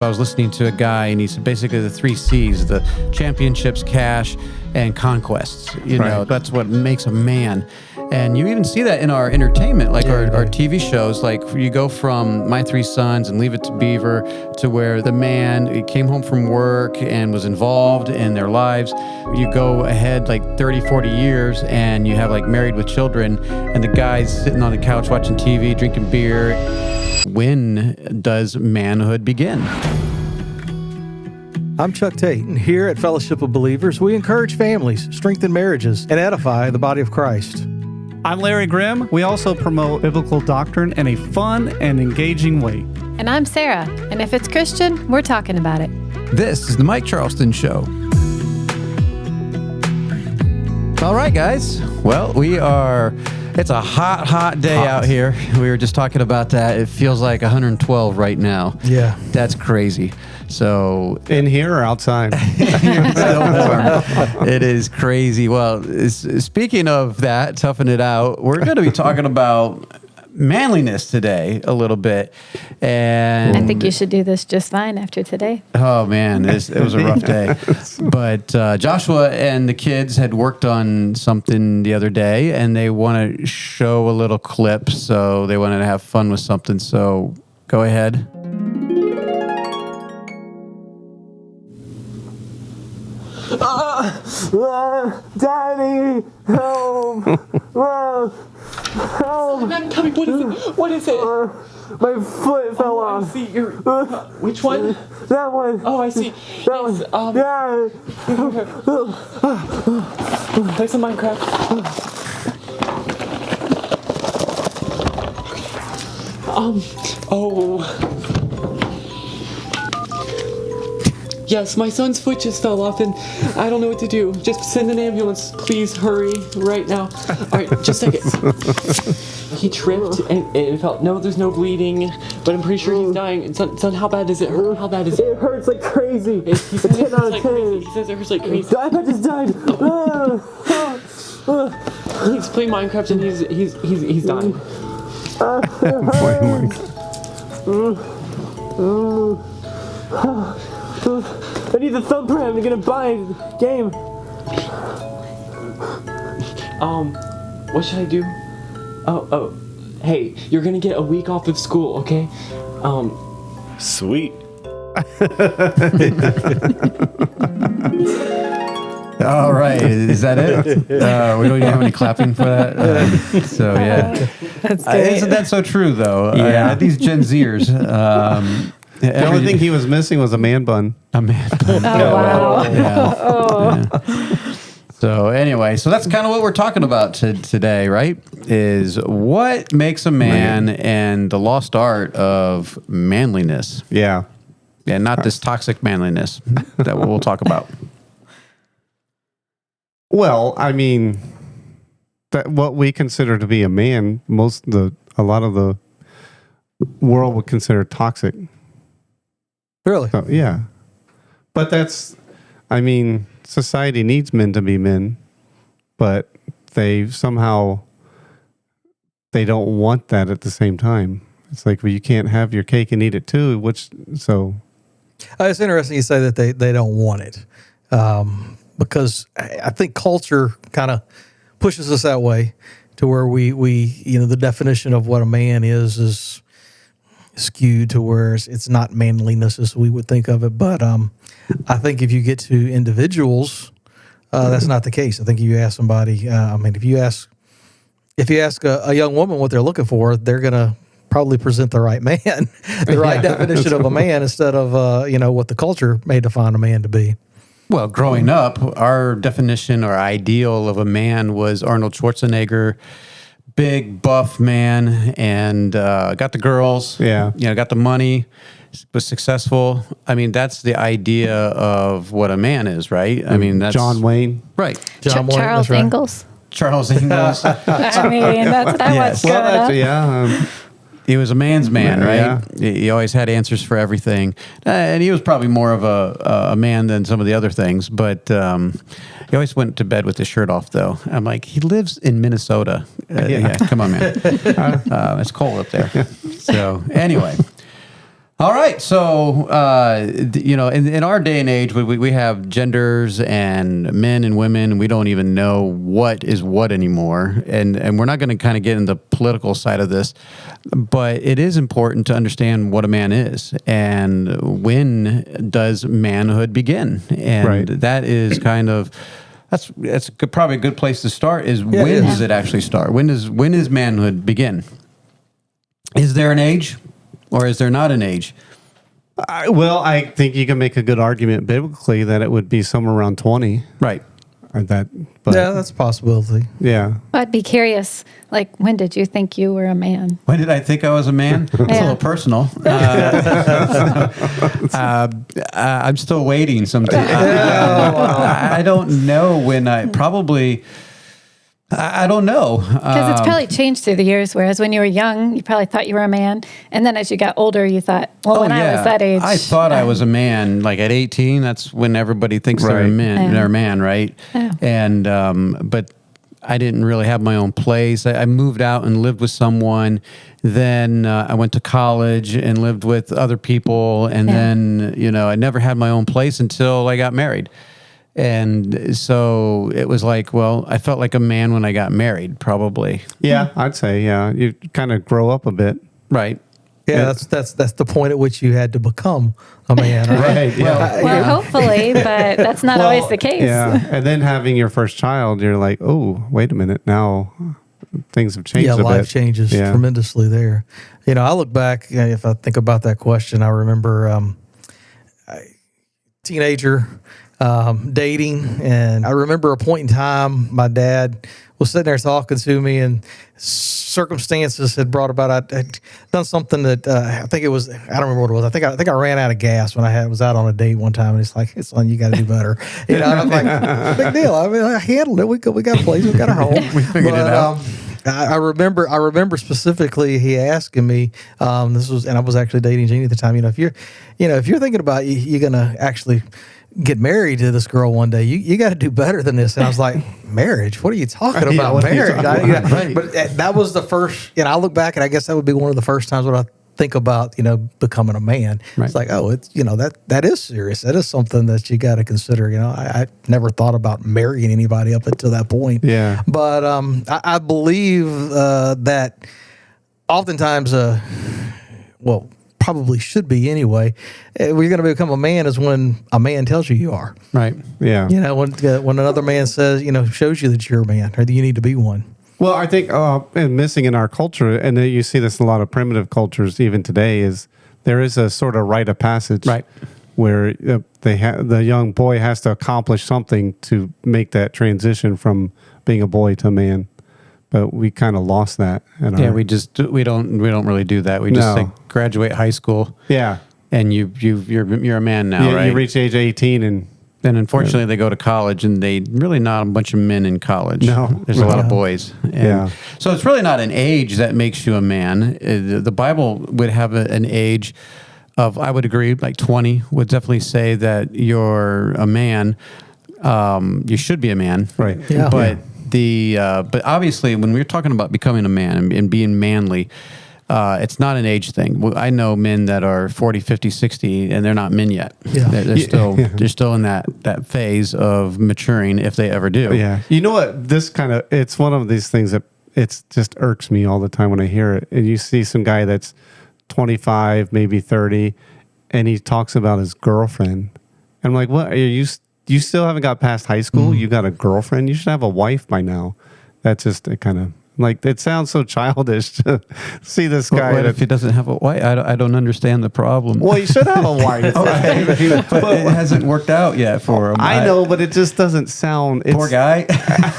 I was listening to a guy, and he said basically the 3 C's, the championships, cash, and conquests. You know, that's what makes a man. And you even see that in our entertainment, like our TV shows. Like you go from My 3 Sons and Leave It to Beaver to where the man came home from work and was involved in their lives. You go ahead like 30, 40 years and you have like Married with Children, and the guy's sitting on the couch watching TV, drinking beer. When does manhood begin? I'm Chuck Tate, and here at Fellowship of Believers, we encourage families, strengthen marriages, and edify the body of Christ. I'm Larry Grimm. We also promote biblical doctrine in a fun and engaging way. And I'm Sarah, and if it's Christian, we're talking about it. This is the Mike Charleston Show. All right, guys. Well, it's a hot day out here. We were just talking about that. It feels like 112 right now. Yeah. That's crazy. So in here or outside? It is crazy. Well, speaking of that, toughen it out, we're going to be talking about manliness today a little bit. And I think you should do this just fine after today. Oh, man, it was a rough day. But Joshua and the kids had worked on something the other day, and they want to show a little clip, so they wanted to have fun with something. So go ahead. Daddy, help! Help! I'm coming. What is it? My foot fell off. I see. Which one? That one. Oh, I see. That one. Yeah. Play some Minecraft. Yes, my son's foot just fell off, and I don't know what to do. Just send an ambulance, please. Hurry right now. All right, just a second. He tripped and it felt. No, there's no bleeding, but I'm pretty sure he's dying. Son, how bad does it hurt? How bad is it? It hurts like crazy. He says it hurts like crazy. He says it hurts like crazy. I just died. He's playing Minecraft and he's dying. I need the thumbprint. I'm gonna buy a game. What should I do? Oh, hey, you're gonna get a week off of school, okay? Sweet. All right, is that it? We don't even have any clapping for that. So yeah, That's great. isn't that so true though? Yeah. These Gen Zers. The only thing he was missing was a man bun. A man bun. Oh, wow. Yeah. So anyway, so that's kind of what we're talking about today, right? Is what makes a man and the lost art of manliness. Yeah. And not this toxic manliness that we'll talk about. Well, I mean, that what we consider to be a man, a lot of the world would consider toxic. Really? So, yeah. But society needs men to be men, but they don't want that at the same time. It's like, well, you can't have your cake and eat it too, it's interesting you say that they don't want it, because I think culture kind of pushes us that way to where we the definition of what a man is skewed to where it's not manliness as we would think of it. But I think if you get to individuals, that's not the case. I think if you ask somebody, if you ask a young woman what they're looking for, they're gonna probably present the right man, the right definition of a man instead of what the culture may define a man to be. Well, growing up, our definition or ideal of a man was Arnold Schwarzenegger, big buff man, and got the girls. Yeah. Got the money, was successful. I mean, that's the idea of what a man is, right? I mean, that's John Wayne. Right. John Wayne, Charles that's right. Ingalls. Charles Ingalls. I mean, that's what I watched growing up. Yeah. He was a man's man, right? Yeah. He always had answers for everything. And he was probably more of a man than some of the other things, but he always went to bed with his shirt off, though. I'm like, he lives in Minnesota. Yeah, come on, man. It's cold up there. So anyway, All right, so in our day and age, we have genders and men and women. We don't even know what is what anymore, and we're not going to kind of get into the political side of this, but it is important to understand what a man is and when does manhood begin, and that is kind of that's probably a good place to start. When does it actually start? When does manhood begin? Is there an age? Or is there not an age? I think you can make a good argument biblically that it would be somewhere around 20. Right. Or that, Yeah, that's a possibility. Yeah. I'd be curious, like, when did you think you were a man? When did I think I was a man? It's a little personal. I'm still waiting sometimes. I don't know when I don't know. Because it's probably changed through the years, whereas when you were young, you probably thought you were a man. And then as you got older, you thought, well, when I was that age. I thought I was a man. Like at 18, that's when everybody thinks they're a man, they're a man, right? Yeah. And, but I didn't really have my own place. I moved out and lived with someone. Then I went to college and lived with other people. And then, I never had my own place until I got married. And so it was like, well, I felt like a man when I got married, probably. Yeah, I'd say, you kind of grow up a bit. Right. Yeah, that's the point at which you had to become a man, right? Well, hopefully, but that's not always the case. Yeah, and then having your first child, you're like, oh, wait a minute, now things have changed a bit. Yeah, life changes tremendously there. I look back, if I think about that question, I remember teenager, dating, and I remember a point in time my dad was sitting there talking to me, and circumstances had brought about I'd done something that I think it was, I don't remember what it was. I think I ran out of gas when I was out on a date one time, and it's like, hey, son, you got to do better. And I'm like, big deal. I mean, I handled it. We got a place, we got our home. We figured it out. I remember specifically he asking me, and I was actually dating Jeannie at the time. If you're thinking about you're gonna actually get married to this girl one day, you got to do better than this. And I was like, marriage? What are you talking about? Marriage? Right. But that was the first. I look back, and I guess that would be one of the first times when I think about becoming a man. Right. It's like, oh, it's that is serious. That is something that you got to consider. I never thought about marrying anybody up until that point. Yeah. But I believe that oftentimes, probably should be anyway. We're going to become a man is when a man tells you are. Right. Yeah. When another man says, shows you that you're a man or that you need to be one. Well, I think and missing in our culture, and you see this in a lot of primitive cultures even today, is there is a sort of rite of passage, right, where the young boy has to accomplish something to make that transition from being a boy to a man. But we kind of lost that. We don't really do that. We just say graduate high school. Yeah, and you're a man now, right? You reach age 18 and. Then unfortunately they go to college, and they really not a bunch of men in college. No. There's a lot of boys. So it's really not an age that makes you a man. The Bible would have an age of, I would agree, like 20 would definitely say that you're a man. You should be a man. Right. Yeah. But obviously when we're talking about becoming a man and being manly, it's not an age thing. I know men that are 40, 50, 60, and they're not men yet. Yeah. They're still in that phase of maturing, if they ever do. Yeah. You know what? It's one of these things that it just irks me all the time when I hear it. And you see some guy that's 25, maybe 30, and he talks about his girlfriend. And I'm like, what? You still haven't got past high school? You got a girlfriend? You should have a wife by now. That's just kind of... Like, it sounds so childish to see this guy. What if he doesn't have a wife? I don't understand the problem. Well, he should have a wife. Okay. But it hasn't worked out yet for him. I know, but it just doesn't sound... Poor guy.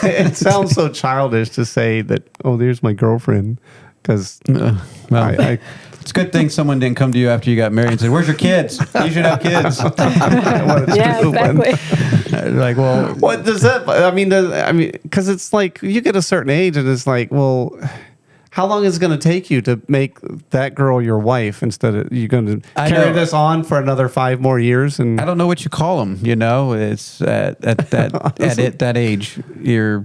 It sounds so childish to say that, oh, there's my girlfriend. Because it's a good thing someone didn't come to you after you got married and say, where's your kids? You should have kids. Yeah, exactly. Like, well... What does that... I mean, because it's like, you get a certain age, and it's like, well... How long is it going to take you to make that girl your wife instead of you're going to carry this on for another 5 more years? And I don't know what you call them. It's at that age, you're...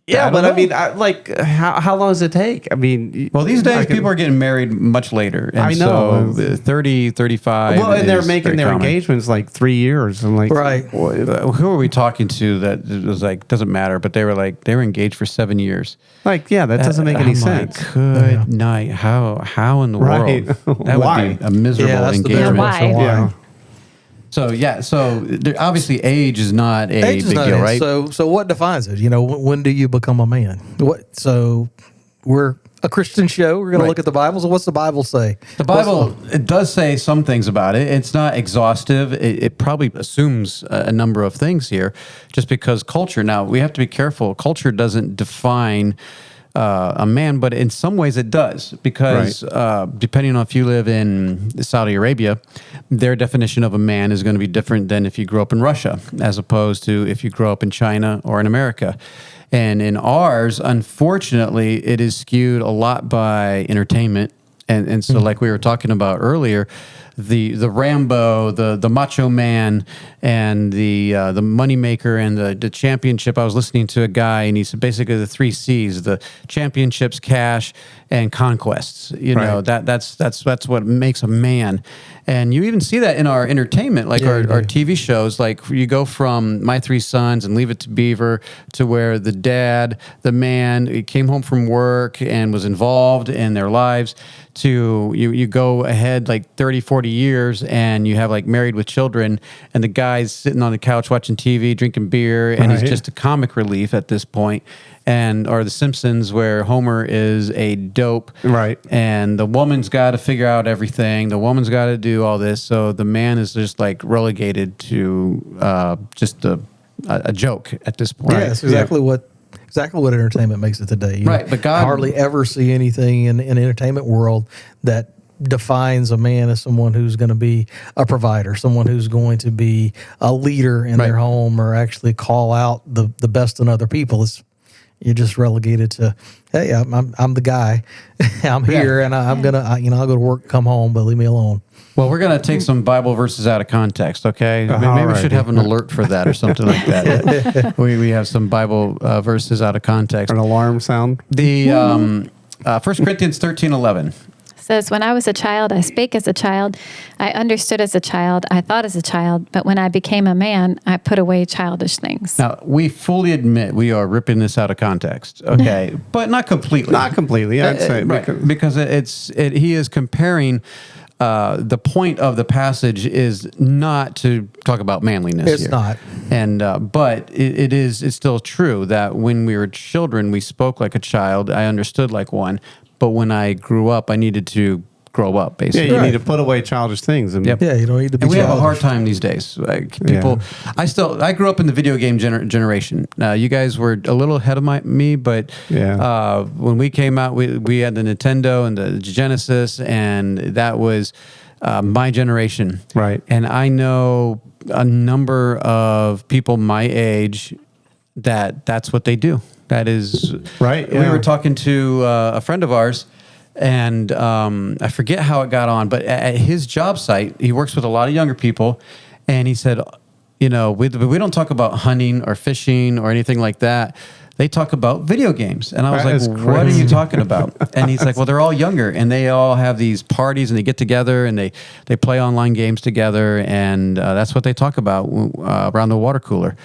Yeah, but know. I mean, how long does it take? I mean, Well, these days people are getting married much later. And I know. So 30, 35. well, and they're is making very their common. engagements like 3 years. And like, Right. Who are we talking to that it was like, doesn't matter, but they were engaged for 7 years. Like, yeah, that doesn't make any I'm sense. Like, good night. How in the Right. world? That Why? would be a miserable Yeah, that's the engagement. Yeah, why? Yeah. So obviously age is not a Age is big not deal, it. right? So what defines it? You know, when do you become a man? So we're a Christian show. We're going Right. to look at the Bible. So what's the Bible say? The Bible, it does say some things about it. It's not exhaustive. It probably assumes a number of things here just because culture. Now, we have to be careful. Culture doesn't define a man, but in some ways it does because depending on if you live in Saudi Arabia, their definition of a man is going to be different than if you grew up in Russia as opposed to if you grow up in China or in America. And in ours, unfortunately, it is skewed a lot by entertainment. And so, like we were talking about earlier, the Rambo, the Macho Man, and the Moneymaker and the championship. I was listening to a guy, and he said basically the 3 C's: the championships, cash, and conquests. You know, that's what makes a man. And you even see that in our entertainment, like our TV shows. Like you go from My Three Sons and Leave It to Beaver to where the dad, the man, he came home from work and was involved in their lives, to you go ahead like 30, 40 years and you have like Married with Children and the guy's sitting on the couch watching TV, drinking beer, and he's just a comic relief at this point. Or The Simpsons, where Homer is a dope. Right. And the woman's got to figure out everything. The woman's got to do all this. So the man is just like relegated to just a joke at this point. Yeah, that's exactly what entertainment makes it today. You Right, know, but God- I hardly ever see anything in the entertainment world that defines a man as someone who's going to be a provider, someone who's going to be a leader in their home, or actually call out the best in other people. You're just relegated to, hey, I'm the guy. I'm here, and I'm gonna, I'll go to work, come home, but leave me alone. Well, we're going to take some Bible verses out of context, okay? Maybe we should have an alert for that or something like that. We have some Bible verses out of context. An alarm sound. The 1 Corinthians 13:11. Says, when I was a child, I spake as a child, I understood as a child, I thought as a child, but when I became a man, I put away childish things. Now, we fully admit we are ripping this out of context, okay? But not completely. Not completely, I'd say. Right, because he is comparing... the point of the passage is not to talk about manliness. It's not. And but it's still true that when we were children, we spoke like a child. I understood like one. But when I grew up, I needed to grow up, basically. Yeah, you need to put away childish things. And Yep. Yeah, you don't need to be. And we have a childish. hard time these days. Like people, I grew up in the video game generation. You guys were a little ahead of me, but when we came out, we had the Nintendo and the Genesis, and that was my generation. Right. And I know a number of people my age that's what they do. That is right. We were talking to a friend of ours. And I forget how it got on, but at his job site, he works with a lot of younger people. And he said, we don't talk about hunting or fishing or anything like that. They talk about video games. And I was like, what are you talking about? And he's like, well, they're all younger and they all have these parties and they get together and they play online games together. And that's what they talk about around the water cooler.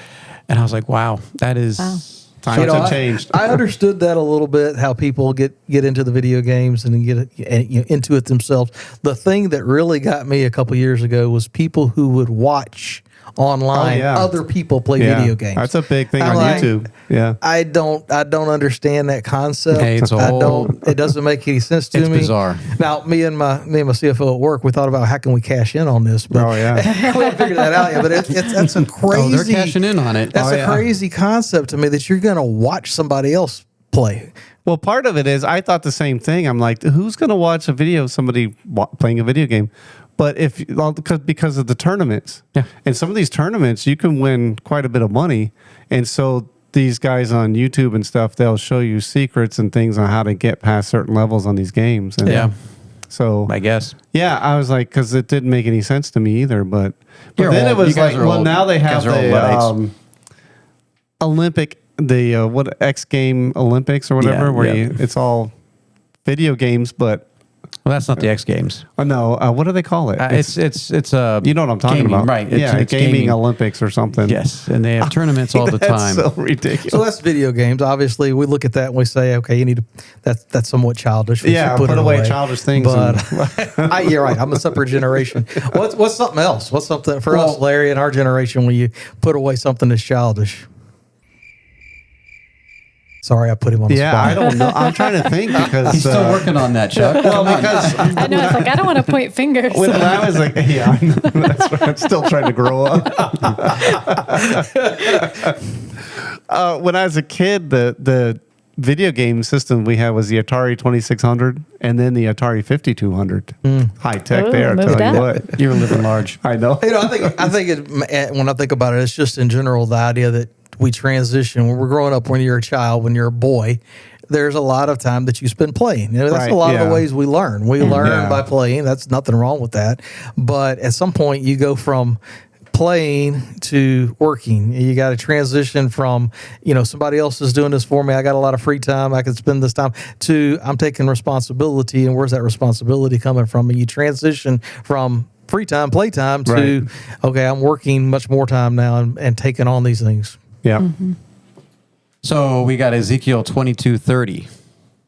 And I was like, wow, that is... Wow. Times have changed. I understood that a little bit, how people get into the video games and get into it themselves. The thing that really got me a couple years ago was people who would watch online other people play video games. That's a big thing on like, YouTube. Yeah, I don't understand that concept. Hey, it doesn't make any sense to me. It's bizarre. Now, me and my CFO at work, we thought about how can we cash in on this, but we haven't figured that out yet. But that's a crazy. They're cashing in on it. That's a crazy concept to me that you're going to watch somebody else play. Well, part of it is I thought the same thing. I'm like, who's going to watch a video of somebody playing a video game? But because of the tournaments, and some of these tournaments, you can win quite a bit of money. And so these guys on YouTube and stuff, they'll show you secrets and things on how to get past certain levels on these games. And so I guess. Yeah, I was like, because it didn't make any sense to me either. But then old. it was You guys like, are well, old. now they You have guys are old Luddites. the Olympic the what X Game Olympics or whatever, it's all video games, but Well, that's not the X Games. no, what do they call it? It's you know what I'm talking gaming, about, right? It's gaming Olympics or something. Yes, and they have tournaments all the time. So ridiculous. So that's video games. Obviously, we look at that and we say, okay, you need to. That's somewhat childish. We should put it away childish things. But you're right. I'm a separate generation. What's something else? What's something for us, Larry, in our generation, when you put away something that's childish? Sorry, I put him on the spot. I don't know. I'm trying to think because He's still working on that, Chuck. well, because I know. It's like, I don't want to point fingers. when I was like, I know, that's right. I'm still trying to grow up. When I was a kid, the video game system we had was the Atari 2600 and then the Atari 5200. High tech there, I moved tell you up. what. You were living large. I know. I think when I think about it, it's just in general the idea that we transition when we're growing up. When you're a child, when you're a boy, there's a lot of time that you spend playing. That's Right, a lot of yeah. the ways we learn. We learn Yeah. by playing. That's nothing wrong with that. But at some point, you go from playing to working. You got to transition from, somebody else is doing this for me. I got a lot of free time. I can spend this time to I'm taking responsibility. And where's that responsibility coming from? And you transition from free time, playtime to, okay, I'm working much more time now and taking on these things. Yeah. So we got Ezekiel 22:30.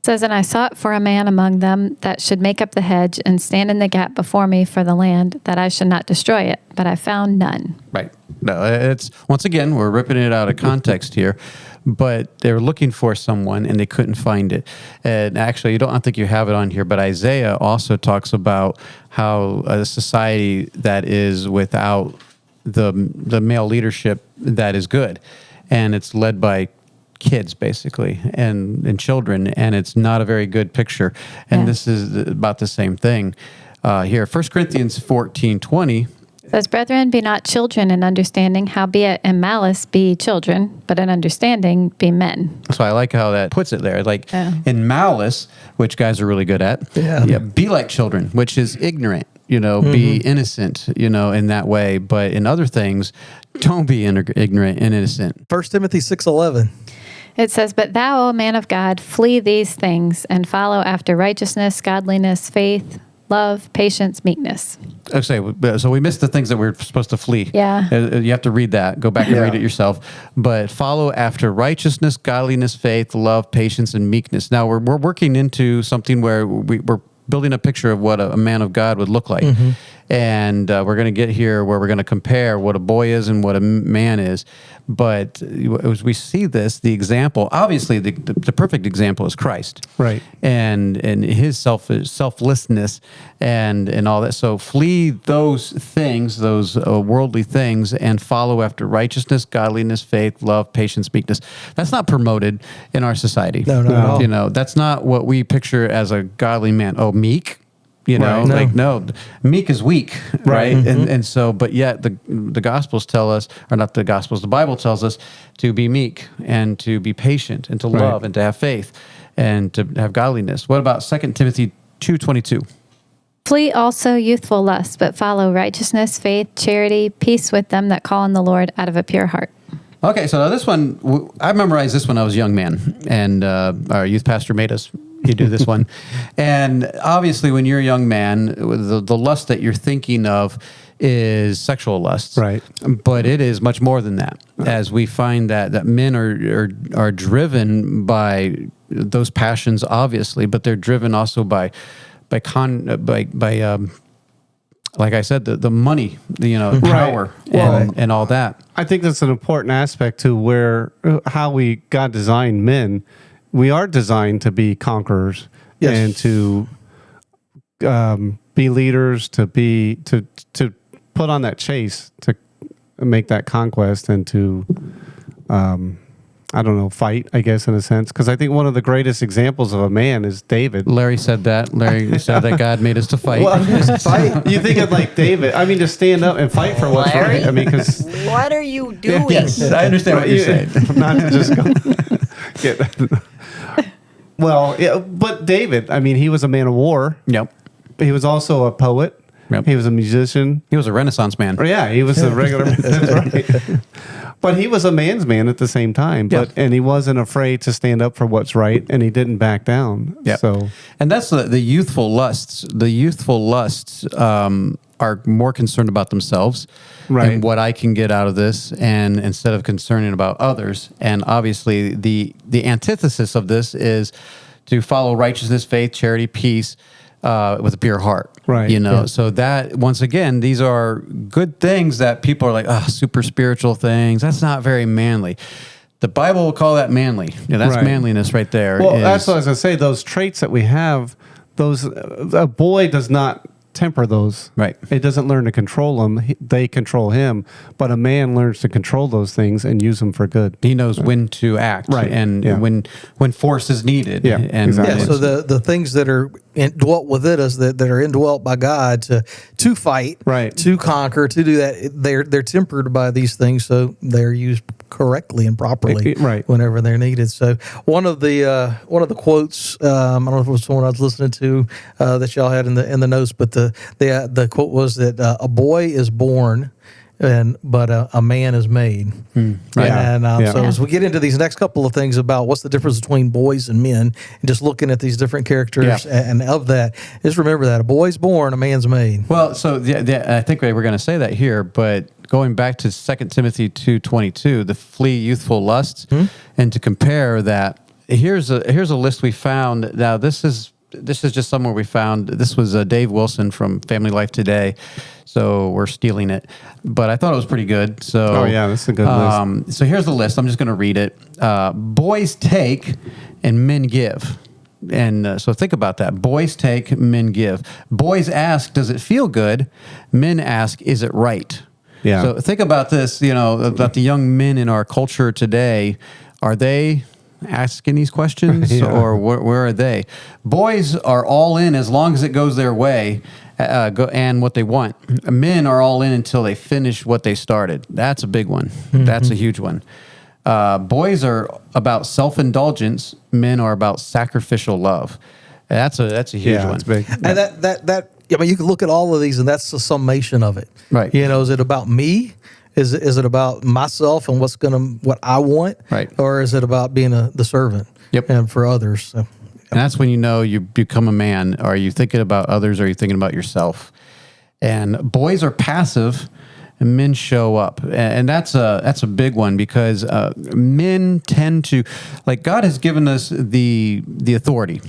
Says, and I sought for a man among them that should make up the hedge and stand in the gap before me for the land, that I should not destroy it. But I found none. Right. No, it's once again we're ripping it out of context here, but they're looking for someone and they couldn't find it. And actually, I don't think you have it on here, but Isaiah also talks about how a society that is without the male leadership that is good, and it's led by kids basically and children, and it's not a very good picture. And this is about the same thing here. 1 Corinthians 14:20 says, brethren, be not children in understanding, howbeit in malice be children, but in understanding be men. So I like how that puts it there. Like in malice, which guys are really good at, be like children, which is ignorant, be innocent, in that way. But in other things, don't be ignorant and innocent. 1 Timothy 6:11. It says, but thou, O man of God, flee these things and follow after righteousness, godliness, faith, love, patience, meekness. Okay, so we missed the things that we're supposed to flee. Yeah. You have to read that. Go back and read it yourself. But follow after righteousness, godliness, faith, love, patience, and meekness. Now, we're working into something where we're building a picture of what a man of God would look like. And we're going to get here where we're going to compare what a boy is and what a man is. But as we see this, the example, obviously the perfect example is Christ. Right. And his selflessness and all that. So flee those things, those worldly things, and follow after righteousness, godliness, faith, love, patience, meekness. That's not promoted in our society. No, not at all. That's not what we picture as a godly man. Oh, meek? No, meek is weak, right? And so, but yet the Gospels tell us, or not the Gospels, the Bible tells us to be meek and to be patient and to love and to have faith and to have godliness. What about 2 Timothy 2:22? Flee also youthful lusts, but follow righteousness, faith, charity, peace with them that call on the Lord out of a pure heart. Okay, so now this one, I memorized this when I was a young man, and our youth pastor made us do this one. And obviously, when you're a young man, the lust that you're thinking of is sexual lust. Right. But it is much more than that, as we find that men are driven by those passions, obviously, but they're driven also by like I said, the money, power, and all that. I think that's an important aspect to how God designed men. We are designed to be conquerors and to be leaders, to put on that chase, to make that conquest, and to fight, I guess, in a sense. Because I think one of the greatest examples of a man is David. Larry said that. Larry said that God made us to fight. Well, fight. You think of like David. I mean, to stand up and fight for what's right. I mean, because what are you doing? Yes, I understand what you're saying. Not to just go. Well, yeah, but David. I mean, he was a man of war. Yep. He was also a poet. Yep. He was a musician. He was a Renaissance man. Yeah, he was a regular man. That's right. But he was a man's man at the same time. And he wasn't afraid to stand up for what's right, and he didn't back down. Yeah. So, and that's the youthful lusts. The youthful lusts are more concerned about themselves and what I can get out of this, and instead of concerning about others. And obviously, the antithesis of this is to follow righteousness, faith, charity, peace, with a pure heart. Right. So that, once again, these are good things that people are like, super spiritual things. That's not very manly. The Bible will call that manly. That's manliness right there. Well, that's what I was going to say. Those traits that we have, a boy does not temper those. Right. It doesn't learn to control them. They control him. But a man learns to control those things and use them for good. He knows when to act, and when force is needed. Yeah, and exactly. So the things that are dwelt within us, that are indwelt by God to fight, to conquer, to do that, they're tempered by these things, so they're used correctly and properly whenever they're needed. So one of the quotes, I don't know if it was someone I was listening to that y'all had in the notes, but the quote was that a boy is born, but a man is made. So as we get into these next couple of things about what's the difference between boys and men, and just looking at these different characters and of that, just remember that a boy's born, a man's made. Well, so I think we're going to say that here, but going back to 2 Timothy 2:22, the flee youthful lusts, and to compare that, here's a list we found. Now this is just somewhere we found. This was Dave Wilson from Family Life Today, so we're stealing it. But I thought it was pretty good. So that's a good list. So here's the list. I'm just going to read it. Boys take and men give. And so think about that. Boys take, men give. Boys ask, does it feel good? Men ask, is it right? Yeah. So think about this, about the young men in our culture today. Are they asking these questions or where are they? Boys are all in as long as it goes their way and what they want. Men are all in until they finish what they started. That's a big one. That's a huge one. Boys are about self-indulgence. Men are about sacrificial love. That's a huge one. That's big. And that you can look at all of these, and that's the summation of it. Right. Is it about me? Is it about myself and what I want? Right. Or is it about being the servant? Yep. And for others. So. And that's when you become a man. Are you thinking about others? Or are you thinking about yourself? And boys are passive, and men show up, and that's a big one, because men tend to, like, God has given us the authority.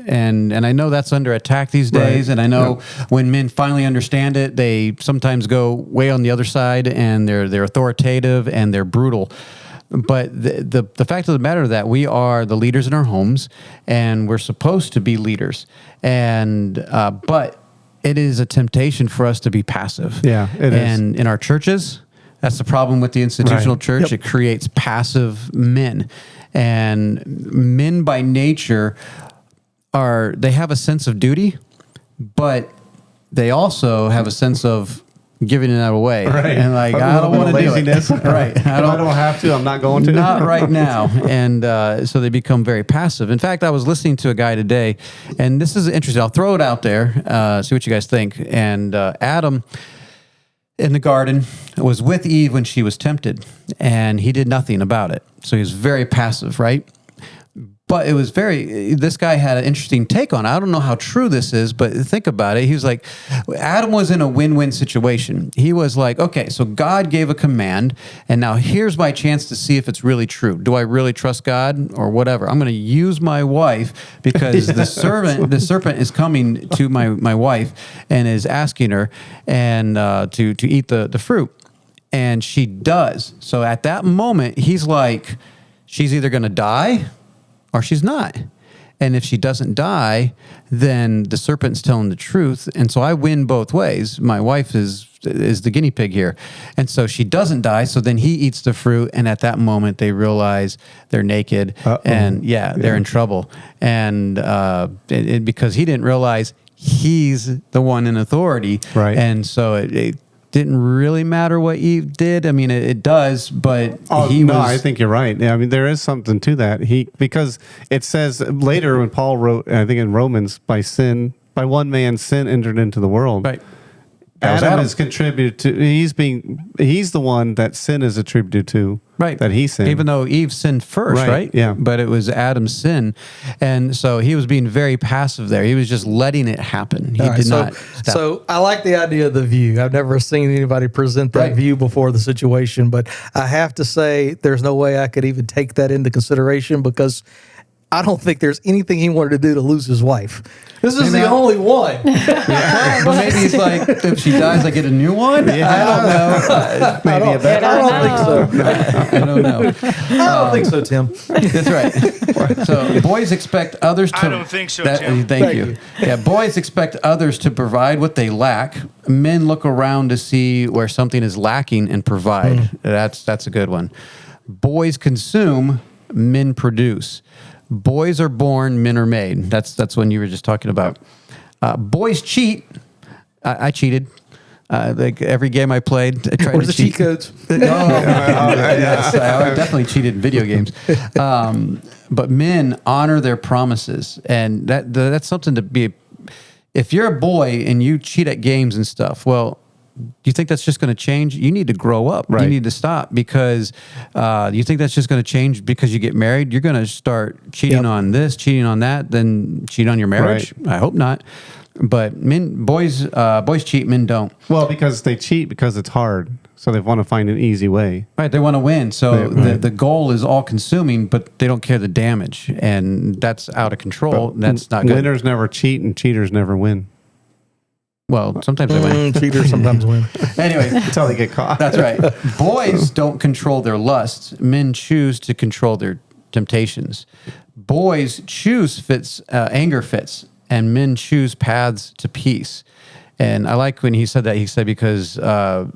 And I know that's under attack these days, and I know when men finally understand it, they sometimes go way on the other side, and they're authoritative and they're brutal. But the fact of the matter is that we are the leaders in our homes, and we're supposed to be leaders. And but it is a temptation for us to be passive. Yeah, it is. And in our churches, that's the problem with the institutional church. It creates passive men, and men by nature they have a sense of duty, but they also have a sense of giving it away. Right. And like, I don't want to do it. Right. I don't have to. I'm not going to. Not right now. And so they become very passive. In fact, I was listening to a guy today, and this is interesting. I'll throw it out there, see what you guys think. And Adam in the garden was with Eve when she was tempted, and he did nothing about it. So he was very passive, right? But this guy had an interesting take on it. I don't know how true this is, but think about it. He was like, Adam was in a win-win situation. He was like, okay, so God gave a command, and now here's my chance to see if it's really true. Do I really trust God or whatever? I'm going to use my wife because the serpent is coming to my wife and is asking her and to eat the fruit. And she does. So at that moment, he's like, she's either going to die or she's not. And if she doesn't die, then the serpent's telling the truth. And so I win both ways. My wife is the guinea pig here. And so she doesn't die. So then he eats the fruit. And at that moment, they realize they're naked. And they're in trouble. And because he didn't realize he's the one in authority. Right. And so it didn't really matter what Eve did. I mean, it does, but I think you're right. Yeah, I mean, there is something to that. Because it says later when Paul wrote, I think in Romans, by one man sin entered into the world. Right. Adam is contributed to. He's the one that sin is attributed to. Right. That he sinned. Even though Eve sinned first, right? Yeah. But it was Adam's sin. And so he was being very passive there. He was just letting it happen. He did not step. So I like the idea of the view. I've never seen anybody present that view before the situation, but I have to say there's no way I could even take that into consideration because I don't think there's anything he wanted to do to lose his wife. This is the only one. Well, maybe he's like, if she dies, I get a new one? Yeah. I don't know. Maybe a better I don't think so. I don't know. I don't think so, Tim. That's right. So boys expect others to... I don't think so, Tim. Thank you. Yeah, boys expect others to provide what they lack. Men look around to see where something is lacking and provide. That's a good one. Boys consume, men produce. Boys are born, men are made. That's when you were just talking about. Boys cheat. I cheated. Like every game I played, I tried Where's to the cheat codes? Yes, I definitely cheated in video games. But men honor their promises, and that's something to be. If you're a boy and you cheat at games and stuff, well, do you think that's just going to change? You need to grow up. Right. You need to stop because you think that's just going to change because you get married. You're going to start cheating on this, cheating on that, then cheat on your marriage. Right. I hope not. But boys cheat, men don't. Well, because they cheat because it's hard. So they want to find an easy way. Right. They want to win. So the goal is all consuming, but they don't care the damage. And that's out of control. That's not good. Winners never cheat and cheaters never win. Well, sometimes they win. Cheaters sometimes win. Anyway. Until they get caught. That's right. Boys don't control their lusts. Men choose to control their temptations. Boys choose anger fits, and men choose paths to peace. And I like when he said that. He said because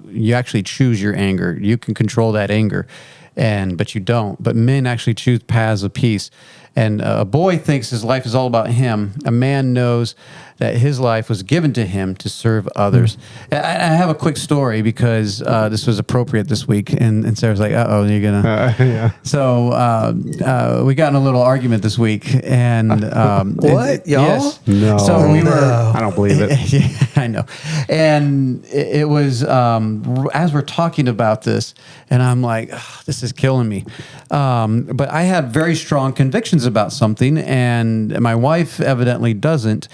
you actually choose your anger. You can control that anger, but you don't. But men actually choose paths of peace. And a boy thinks his life is all about him. A man knows that his life was given to him to serve others. I have a quick story because this was appropriate this week. And Sarah's like, uh-oh, you're going to... Yeah. So we got in a little argument this week. And what, y'all? Yes. No. So we were... I don't believe it. Yeah, I know. And it was, as we're talking about this, and I'm like, oh, this is killing me. But I have very strong convictions about something, and my wife evidently doesn't.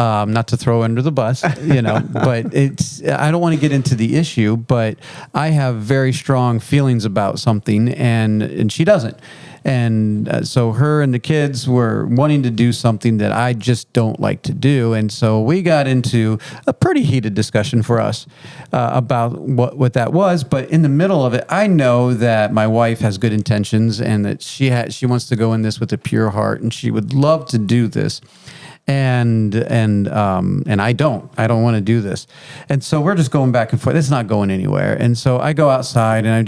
Not to throw under the bus, but I don't want to get into the issue, but I have very strong feelings about something, and she doesn't. And so her and the kids were wanting to do something that I just don't like to do. And so we got into a pretty heated discussion for us about what that was. But in the middle of it, I know that my wife has good intentions and that she wants to go in this with a pure heart, and she would love to do this. And I don't want to do this. And so we're just going back and forth. It's not going anywhere. And so I go outside and I'm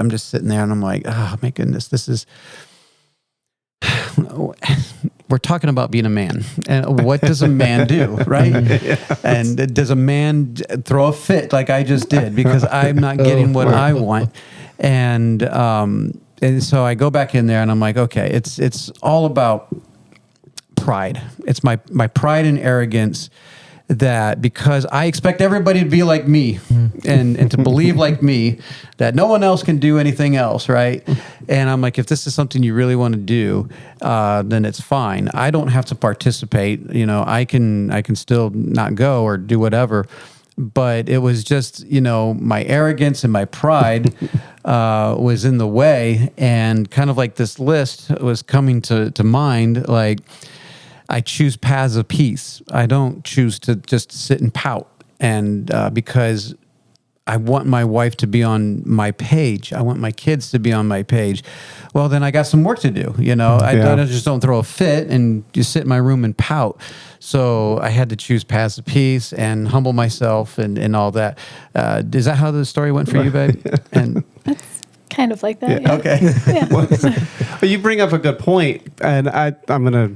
just sitting there and I'm like, oh my goodness, this is, we're talking about being a man, and what does a man do, right? Yes. And does a man throw a fit like I just did because I'm not getting what I want? And so I go back in there and I'm like, okay, it's all about pride. It's my pride and arrogance that because I expect everybody to be like me and to believe like me, that no one else can do anything else, right? And I'm like, if this is something you really want to do, then it's fine. I don't have to participate. I can still not go or do whatever. But it was just, my arrogance and my pride was in the way, and kind of like this list was coming to mind, like, I choose paths of peace. I don't choose to just sit and pout. And because I want my wife to be on my page, I want my kids to be on my page. Well, then I got some work to do. I just don't throw a fit and just sit in my room and pout. So I had to choose paths of peace and humble myself and all that. Is that how the story went for you, babe? And That's kind of like that. Yeah. Okay. Yeah. Well, you bring up a good point, and I'm going to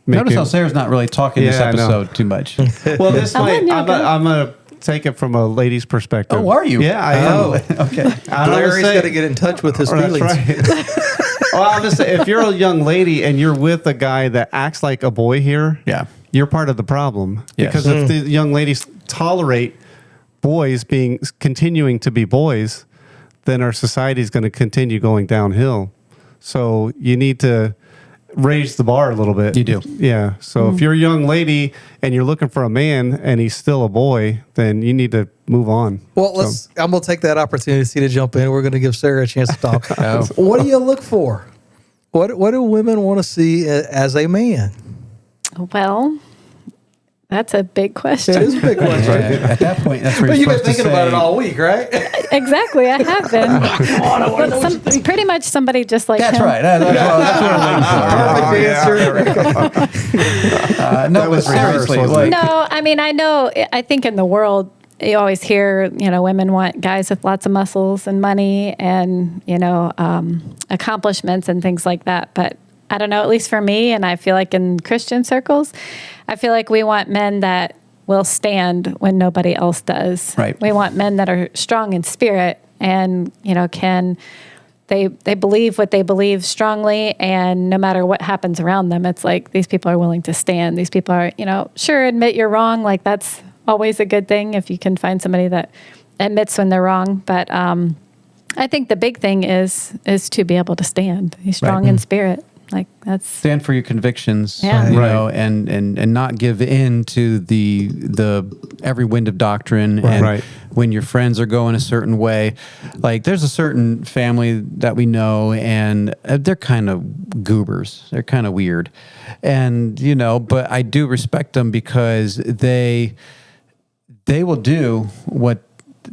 notice how Sarah's not really talking this episode too much. Well, this might, I'm going to take it from a lady's perspective. Oh, are you? Yeah, I am. Okay. Larry's got to get in touch with his feelings. That's right. Well, I'll just say, if you're a young lady and you're with a guy that acts like a boy here, yeah, you're part of the problem. Yes. Because if the young ladies tolerate boys continuing to be boys, then our society is going to continue going downhill. So you need to raise the bar a little bit. You do. Yeah. So if you're a young lady and you're looking for a man and he's still a boy, then you need to move on. Well, I'm going to take that opportunity to jump in. We're going to give Sarah a chance to talk. Oh. What do you look for? What do women want to see as a man? Well, that's a big question. It is a big question. At that point, that's where But you're you've been supposed to thinking about say- it all week, right? Exactly, I have been. But pretty much somebody just like That's him. right. That's what I'm waiting for. Perfect answer. No, but seriously, like, No, I mean, I think in the world, you always hear, women want guys with lots of muscles and money and, accomplishments and things like that. But I don't know, at least for me, and I feel like in Christian circles, I feel like we want men that will stand when nobody else does. Right. We want men that are strong in spirit and, they believe what they believe strongly, and no matter what happens around them, it's like these people are willing to stand. These people are, sure, admit you're wrong. Like that's always a good thing if you can find somebody that admits when they're wrong. But I think the big thing is to be able to stand. Be strong in spirit. Like that's stand for your convictions, Yeah. you Right. know, and not give in to the every wind of doctrine. And Right. when your friends are going a certain way, like there's a certain family that we know, and they're kind of goobers. They're kind of weird, and but I do respect them because they will do what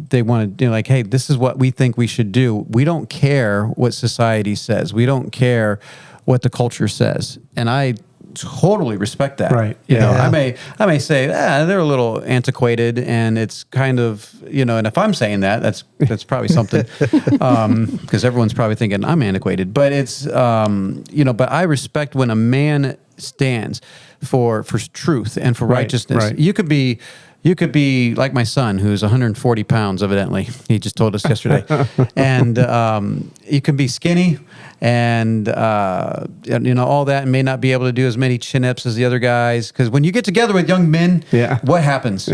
they want to do. Like, hey, this is what we think we should do. We don't care what society says. We don't care what the culture says. And I totally respect that. Right. I may say, they're a little antiquated, and it's kind of, and if I'm saying that, that's probably something, because everyone's probably thinking I'm antiquated, but it's, but I respect when a man stands for truth and for righteousness. right. You could be like my son, who's 140 pounds, evidently. He just told us yesterday. And you can be skinny and, all that, and may not be able to do as many chin-ups as the other guys. Because when you get together with young men, what happens?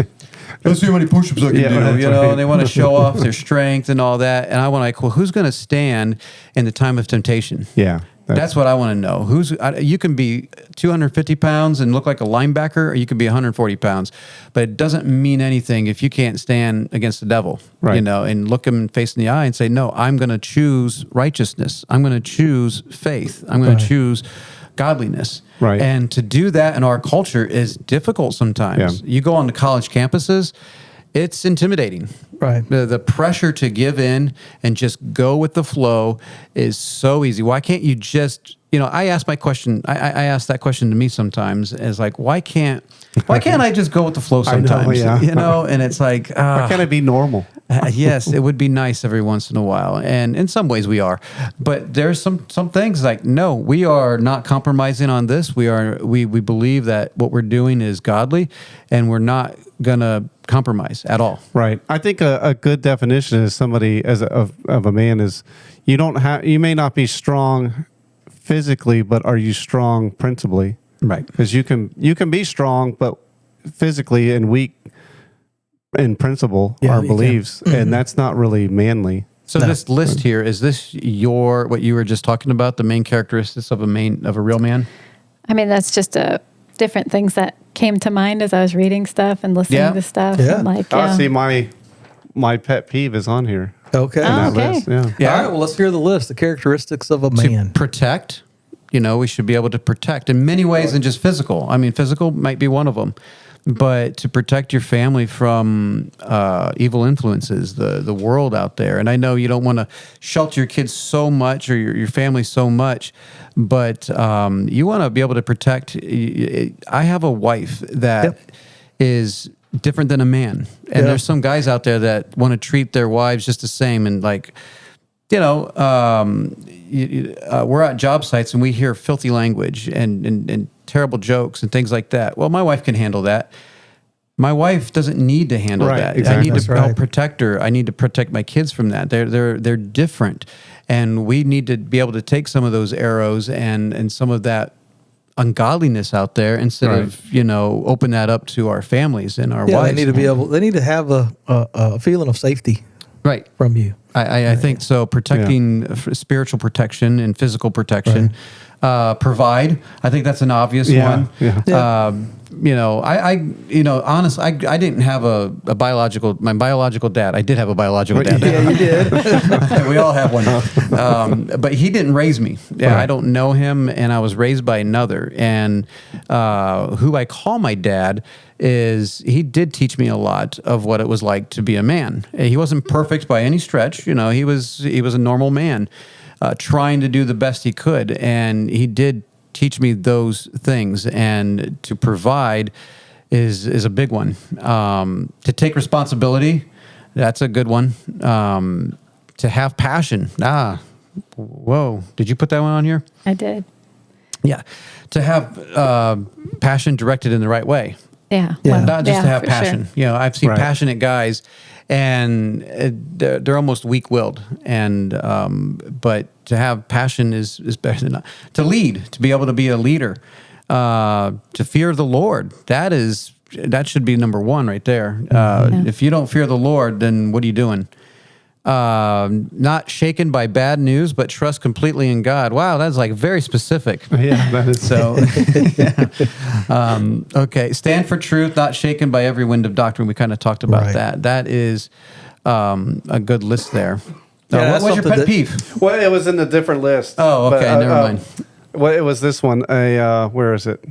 Let's see how many push-ups I can do. That's right. And they want to show off their strength and all that. And I want to, well, who's going to stand in the time of temptation? Yeah. That's what I want to know. You can be 250 pounds and look like a linebacker, or you can be 140 pounds, but it doesn't mean anything if you can't stand against the devil, Right. and look him face in the eye and say, no, I'm going to choose righteousness. I'm going to choose faith. I'm going to choose godliness. Right. And to do that in our culture is difficult sometimes. Yeah. You go on to college campuses, it's intimidating. Right. The pressure to give in and just go with the flow is so easy. Why can't you just, I ask my question, I ask that question to me sometimes, is like, why can't I just go with the flow sometimes? yeah. And it's like, Why can't it be normal? yes, it would be nice every once in a while. And in some ways we are, but there's some things like, no, we are not compromising on this. We believe that what we're doing is godly, and we're not going to compromise at all. Right. I think a good definition is somebody of a man is you may not be strong physically, but are you strong principally? Right. Because you can be strong, but physically and weak in principle Yeah, our you can. beliefs, and that's not really manly. So this list here, is this what you were just talking about, the main characteristics of a real man? I mean, that's just different things that came to mind as I was reading stuff and listening to stuff. Yeah. And like, Oh, see, my pet peeve is on here. Okay. Oh, That okay. list, yeah. Yeah. All right. Well, let's hear the list. The characteristics of a To man. protect, we should be able to protect in many ways than just physical. I mean, physical might be one of them, but to protect your family from evil influences, the world out there. And I know you don't want to shelter your kids so much, or your family so much, but you want to be able to protect. I have a wife that is different than a man, and there's some guys out there that want to treat their wives just the same, and like, we're at job sites and we hear filthy language and terrible jokes and things like that. Well, my wife can handle that. My wife doesn't need to handle Right, that. exactly. I need That's to right. help protect her. I need to protect my kids from that. They're different, and we need to be able to take some of those arrows and some of that ungodliness out there instead of open that up to our families and our wives. They need to have a feeling of safety from you. I think so. Protecting spiritual protection and physical protection. Provide. I think that's an obvious one. Honestly, I didn't have my biological dad. I did have a biological dad. Yeah, you did. We all have one. But he didn't raise me. Yeah, I don't know him, and I was raised by another. And who I call my dad he did teach me a lot of what it was like to be a man. He wasn't perfect by any stretch. He was a normal man. Trying to do the best he could. And he did teach me those things. And to provide is a big one. To take responsibility, that's a good one. To have passion. Whoa. Did you put that one on here? I did. Yeah. To have passion directed in the right way. Yeah. Not just to have passion. Sure. I've seen passionate guys, and they're almost weak-willed. And but to have passion is better than not. To lead, to be able to be a leader, to fear the Lord. That should be number one right there. If you don't fear the Lord, then what are you doing? Not shaken by bad news, but trust completely in God. Wow, that's like very specific. Yeah, that is so. Okay, stand for truth, not shaken by every wind of doctrine. We kind of talked about that. That is a good list there. What was your pet peeve? Well, it was in a different list. Oh, okay, never mind. Well, it was this one. Where is it?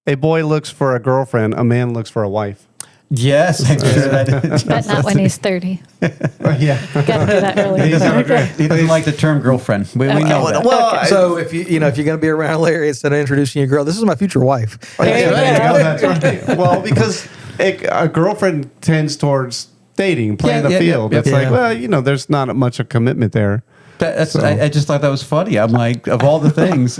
A boy looks for a girlfriend. A man looks for a wife. Yes, but not when he's 30. Yeah, got to do that earlier. He doesn't like the term girlfriend. We know that. Well, so if you're going to be around Larry, instead of introducing your girl, this is my future wife. That's right. Well, because a girlfriend tends towards dating, playing the field. It's like, well, there's not much of commitment there. I just thought that was funny. I'm like, of all the things.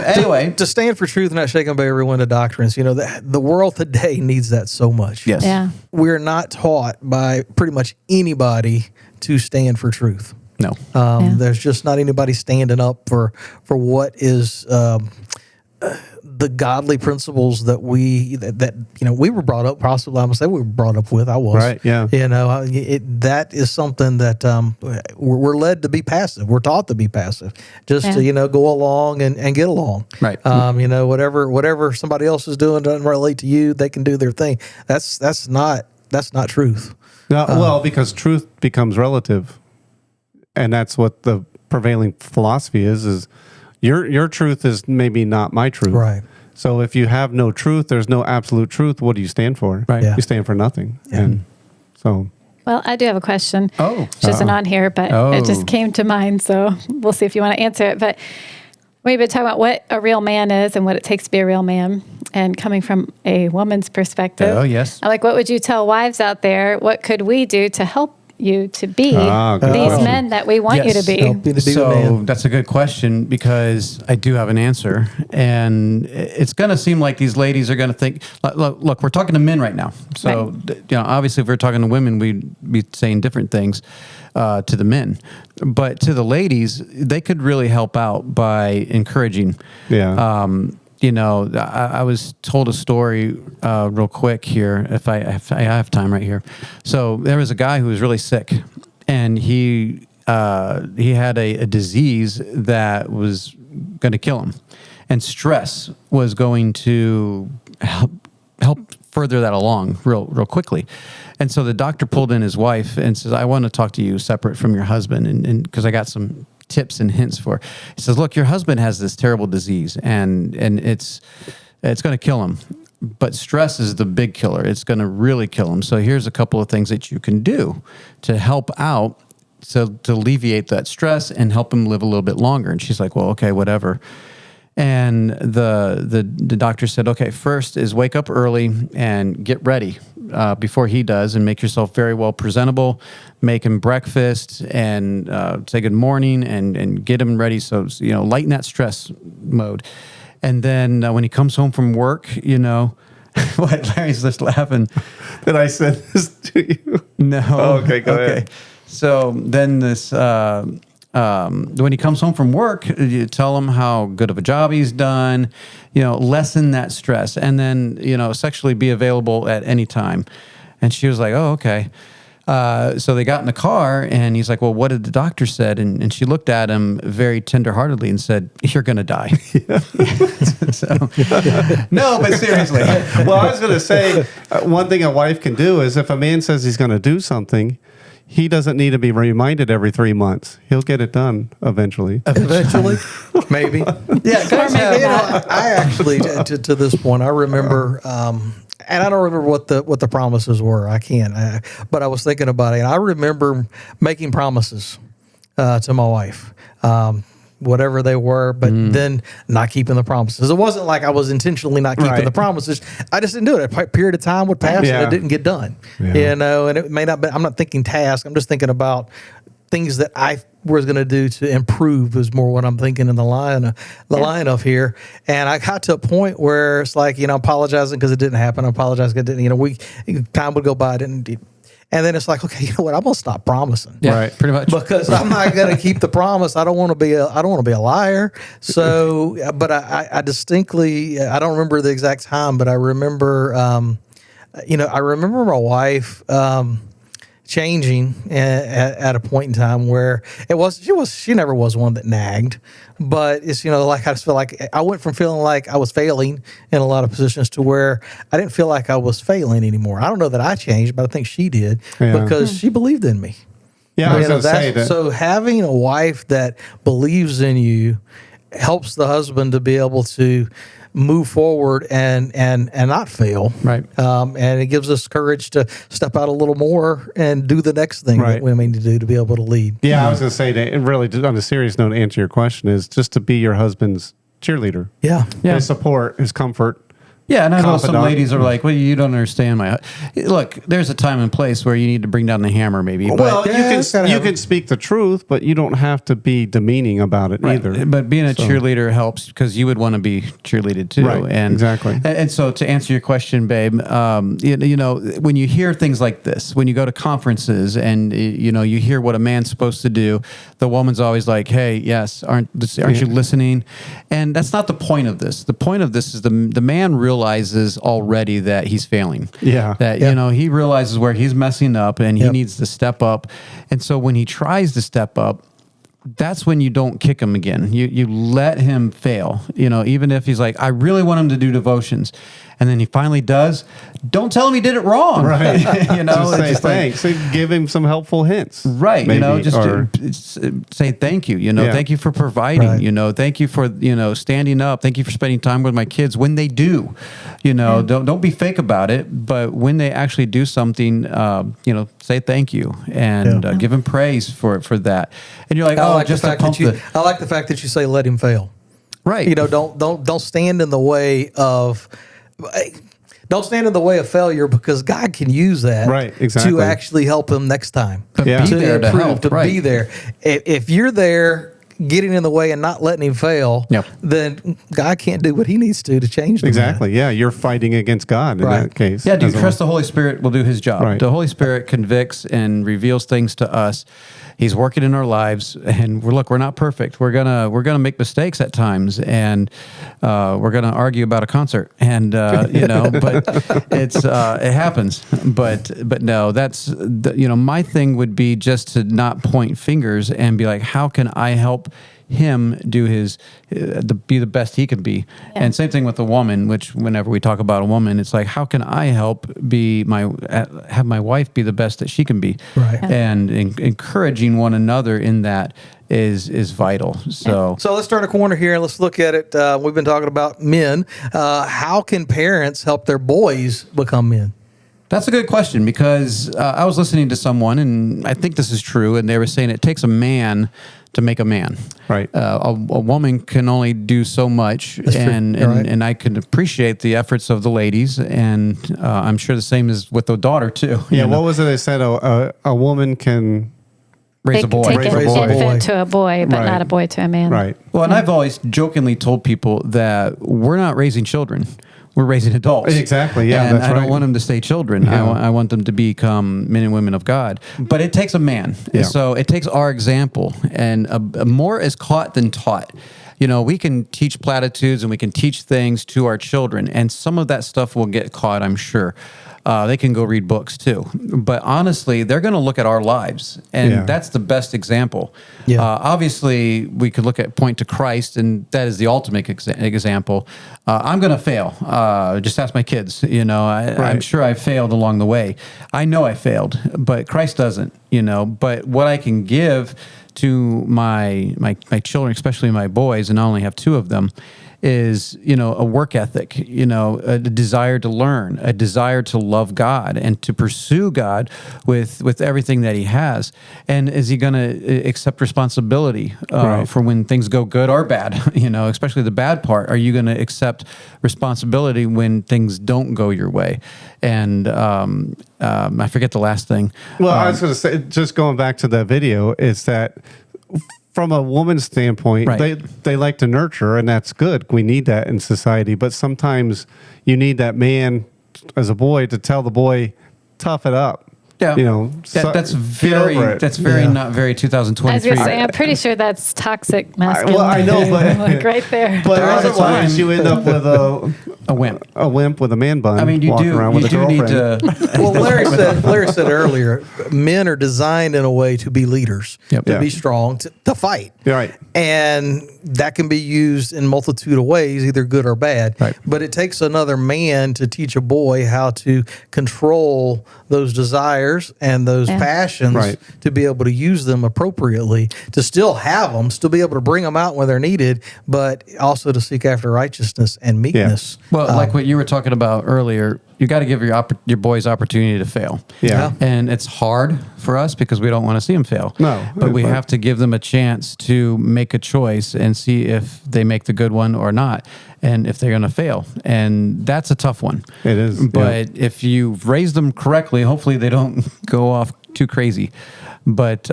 Anyway. To stand for truth and not shaken by every wind of doctrines, the world today needs that so much. Yes. Yeah. We're not taught by pretty much anybody to stand for truth. No. There's just not anybody standing up for what is the godly principles that we were brought up. Possibly, I'm gonna say we were brought up with. I was right. Yeah. That is something that we're led to be passive. We're taught to be passive, just to go along and get along. Right. Whatever somebody else is doing doesn't relate to you. They can do their thing. That's not truth. No, well, because truth becomes relative, and that's what the prevailing philosophy is your truth is maybe not my truth. Right. So if you have no truth, there's no absolute truth. What do you stand for? Right. Yeah. You stand for nothing. Yeah. And so. Well, I do have a question. Oh. Which isn't on here, but it just came to mind. So we'll see if you want to answer it. But we've been talking about what a real man is and what it takes to be a real man. And coming from a woman's perspective. Oh, yes. I'm like, what would you tell wives out there? What could we do to help you to be these men that we want you to be? So that's a good question, because I do have an answer, and it's going to seem like these ladies are going to think, look, we're talking to men right now. So, obviously if we're talking to women, we'd be saying different things to the men, but to the ladies, they could really help out by encouraging. Yeah. I was told a story real quick here, if I have time right here. So there was a guy who was really sick, and he had a disease that was going to kill him, and stress was going to help further that along real quickly. And so the doctor pulled in his wife and says, "I want to talk to you separate from your husband, and because I got some tips and hints for." He says, "Look, your husband has this terrible disease, and it's going to kill him. But stress is the big killer. It's going to really kill him. So here's a couple of things that you can do to help out, to alleviate that stress and help him live a little bit longer." And she's like, "Well, okay, whatever." And the doctor said, "Okay, first is wake up early and get ready before he does, and make yourself very well presentable. Make him breakfast and say good morning and get him ready. So lighten that stress mode. And then when he comes home from work, what? Larry's just laughing. Did I send this to you? No. Oh, okay, go ahead. So then this when he comes home from work, you tell him how good of a job he's done, lessen that stress, and then, sexually be available at any time. And she was like, oh, okay. So they got in the car, and he's like, well, what did the doctor said? And she looked at him very tenderheartedly and said, you're going to die. No, but seriously. Well, I was going to say, one thing a wife can do is if a man says he's going to do something, he doesn't need to be reminded every 3 months. He'll get it done eventually. Eventually, maybe. Yeah, I actually, to this point, I remember, and I don't remember what the promises were. I can't, but I was thinking about it, and I remember making promises to my wife, whatever they were, but then not keeping the promises. It wasn't like I was intentionally not keeping the promises. I just didn't do it. A period of time would pass, and it didn't get done. And it may not be. I'm not thinking task. I'm just thinking about things that I was going to do to improve is more what I'm thinking in the line of here. And I got to a point where it's like, apologizing because it didn't happen. I apologize because it didn't, time would go by. And then it's like, okay, you know what? I'm going to stop promising. Yeah, right. Pretty much. Because I'm not going to keep the promise. I don't want to be a liar. So, but I distinctly, I don't remember the exact time, but I remember, I remember my wife, changing at a point in time where she never was one that nagged, but it's like I just feel like I went from feeling like I was failing in a lot of positions to where I didn't feel like I was failing anymore. I don't know that I changed, but I think she did because she believed in me. Yeah, I was going to say that. So having a wife that believes in you helps the husband to be able to move forward and not fail. Right. And it gives us courage to step out a little more and do the next thing that we need to do to be able to lead. Yeah, I was going to say that really, on a serious note, to answer your question is just to be your husband's cheerleader. Yeah. His support, his comfort. Yeah, and I know some Confidant. ladies are like, well, you don't understand look, there's a time and place where you need to bring down the hammer maybe. Well, But you can speak the truth, but you don't have to be demeaning about it either. But being a cheerleader helps because you would want to be cheerleaded too. Right, And exactly. And so to answer your question, babe, when you hear things like this, when you go to conferences and you hear what a man's supposed to do, the woman's always like, hey, yes, aren't you listening? And that's not the point of this. The point of this is the man realizes already that he's failing. Yeah. That, he realizes where he's messing up and he needs to step up. And so when he tries to step up, that's when you don't kick him again. You let him fail, even if he's like, I really want him to do devotions. And then he finally does. Don't tell him he did it wrong. Right. Just say just thanks. Give him some helpful hints. Right. Maybe, Just say thank you. Thank you for providing. Right. Thank you for, standing up. Thank you for spending time with my kids when they do. Don't be fake about it. But when they actually do something, say thank you and give him praise for that. And you're like, I like the fact that you say let him fail. Right. Don't stand in the way of. Don't stand in the way of failure because God can use that to actually help him next time. But be there to help. Be there. If you're there getting in the way and not letting him fail, then God can't do what he needs to change the Exactly. man. Yeah, you're fighting against God in that case. Yeah, dude, trust the Holy Spirit will do his job. Right. The Holy Spirit convicts and reveals things to us. He's working in our lives, and we're not perfect. We're gonna make mistakes at times, and we're gonna argue about a concert, and but it happens. But no, that's my thing would be just to not point fingers and be like, how can I help him do be the best he can be. Yeah. And same thing with a woman, which whenever we talk about a woman, it's like, how can I help have my wife be the best that she can be? Right. And encouraging one another in that is vital. So let's turn a corner here and let's look at it. We've been talking about men. How can parents help their boys become men? That's a good question because I was listening to someone, and I think this is true, and they were saying it takes a man to make a man. Right. A woman can only do so much, and I can appreciate the efforts of the ladies, and I'm sure the same is with the daughter too. Yeah. What was it they said? A woman can raise a boy. Take an infant to a boy, but not a boy to a man. Right. Well, and I've always jokingly told people that we're not raising children. we're raising adults. Exactly, yeah, And that's I don't right. want them to stay children. Yeah. I want them to become men and women of God. But it takes a man. Yeah. So it takes our example. And more is caught than taught. You know, we can teach platitudes and we can teach things to our children, and some of that stuff will get caught, I'm sure. They can go read books too. But honestly, they're going to look at our lives, and Yeah. that's the best example. Yeah. Obviously, we could point to Christ, and that is the ultimate example. I'm going to fail. Just ask my kids. You know, I'm Right. sure I failed along the way. I know I failed, but Christ doesn't. You know, but what I can give to my children, especially my boys, and I only have 2 of them, is, you know, a work ethic, you know, a desire to learn, a desire to love God and to pursue God with everything that he has. And is he going to accept responsibility Right. for when things go good or bad, you know, especially the bad part? Are you going to accept responsibility when things don't go your way? And I forget the last thing. Well, I was going to say, just going back to the video, is that from a woman's standpoint, Right. they like to nurture, and that's good. We need that in society. But sometimes you need that man, as a boy, to tell the boy, tough it up. Yeah, You know, that's get over very it. that's very Yeah. not very 2023. As you're saying, I'm pretty sure that's toxic masculinity. I know, but- like right there. But There is a otherwise, time- you end up with a wimp. a wimp with a man bun. I mean, you walking around do with a need girlfriend. to. Well, Larry said earlier, men are designed in a way to be leaders, Yep. to Yeah. be strong, to fight. You're right. And that can be used in multitude of ways, either good or bad. Right. But it takes another man to teach a boy how to control those desires and those Yeah. passions Right. to be able to use them appropriately, to still have them, still be able to bring them out when they're needed, but also to seek after righteousness and meekness. Well, like what you were talking about earlier, you got to give your boys opportunity to fail. Yeah. And it's hard for us because we don't want to see them fail. No, But we but- have to give them a chance to make a choice and see if they make the good one or not, and if they're going to fail. And that's a tough one. It is, But if you raise them correctly, hopefully they don't go off too crazy. But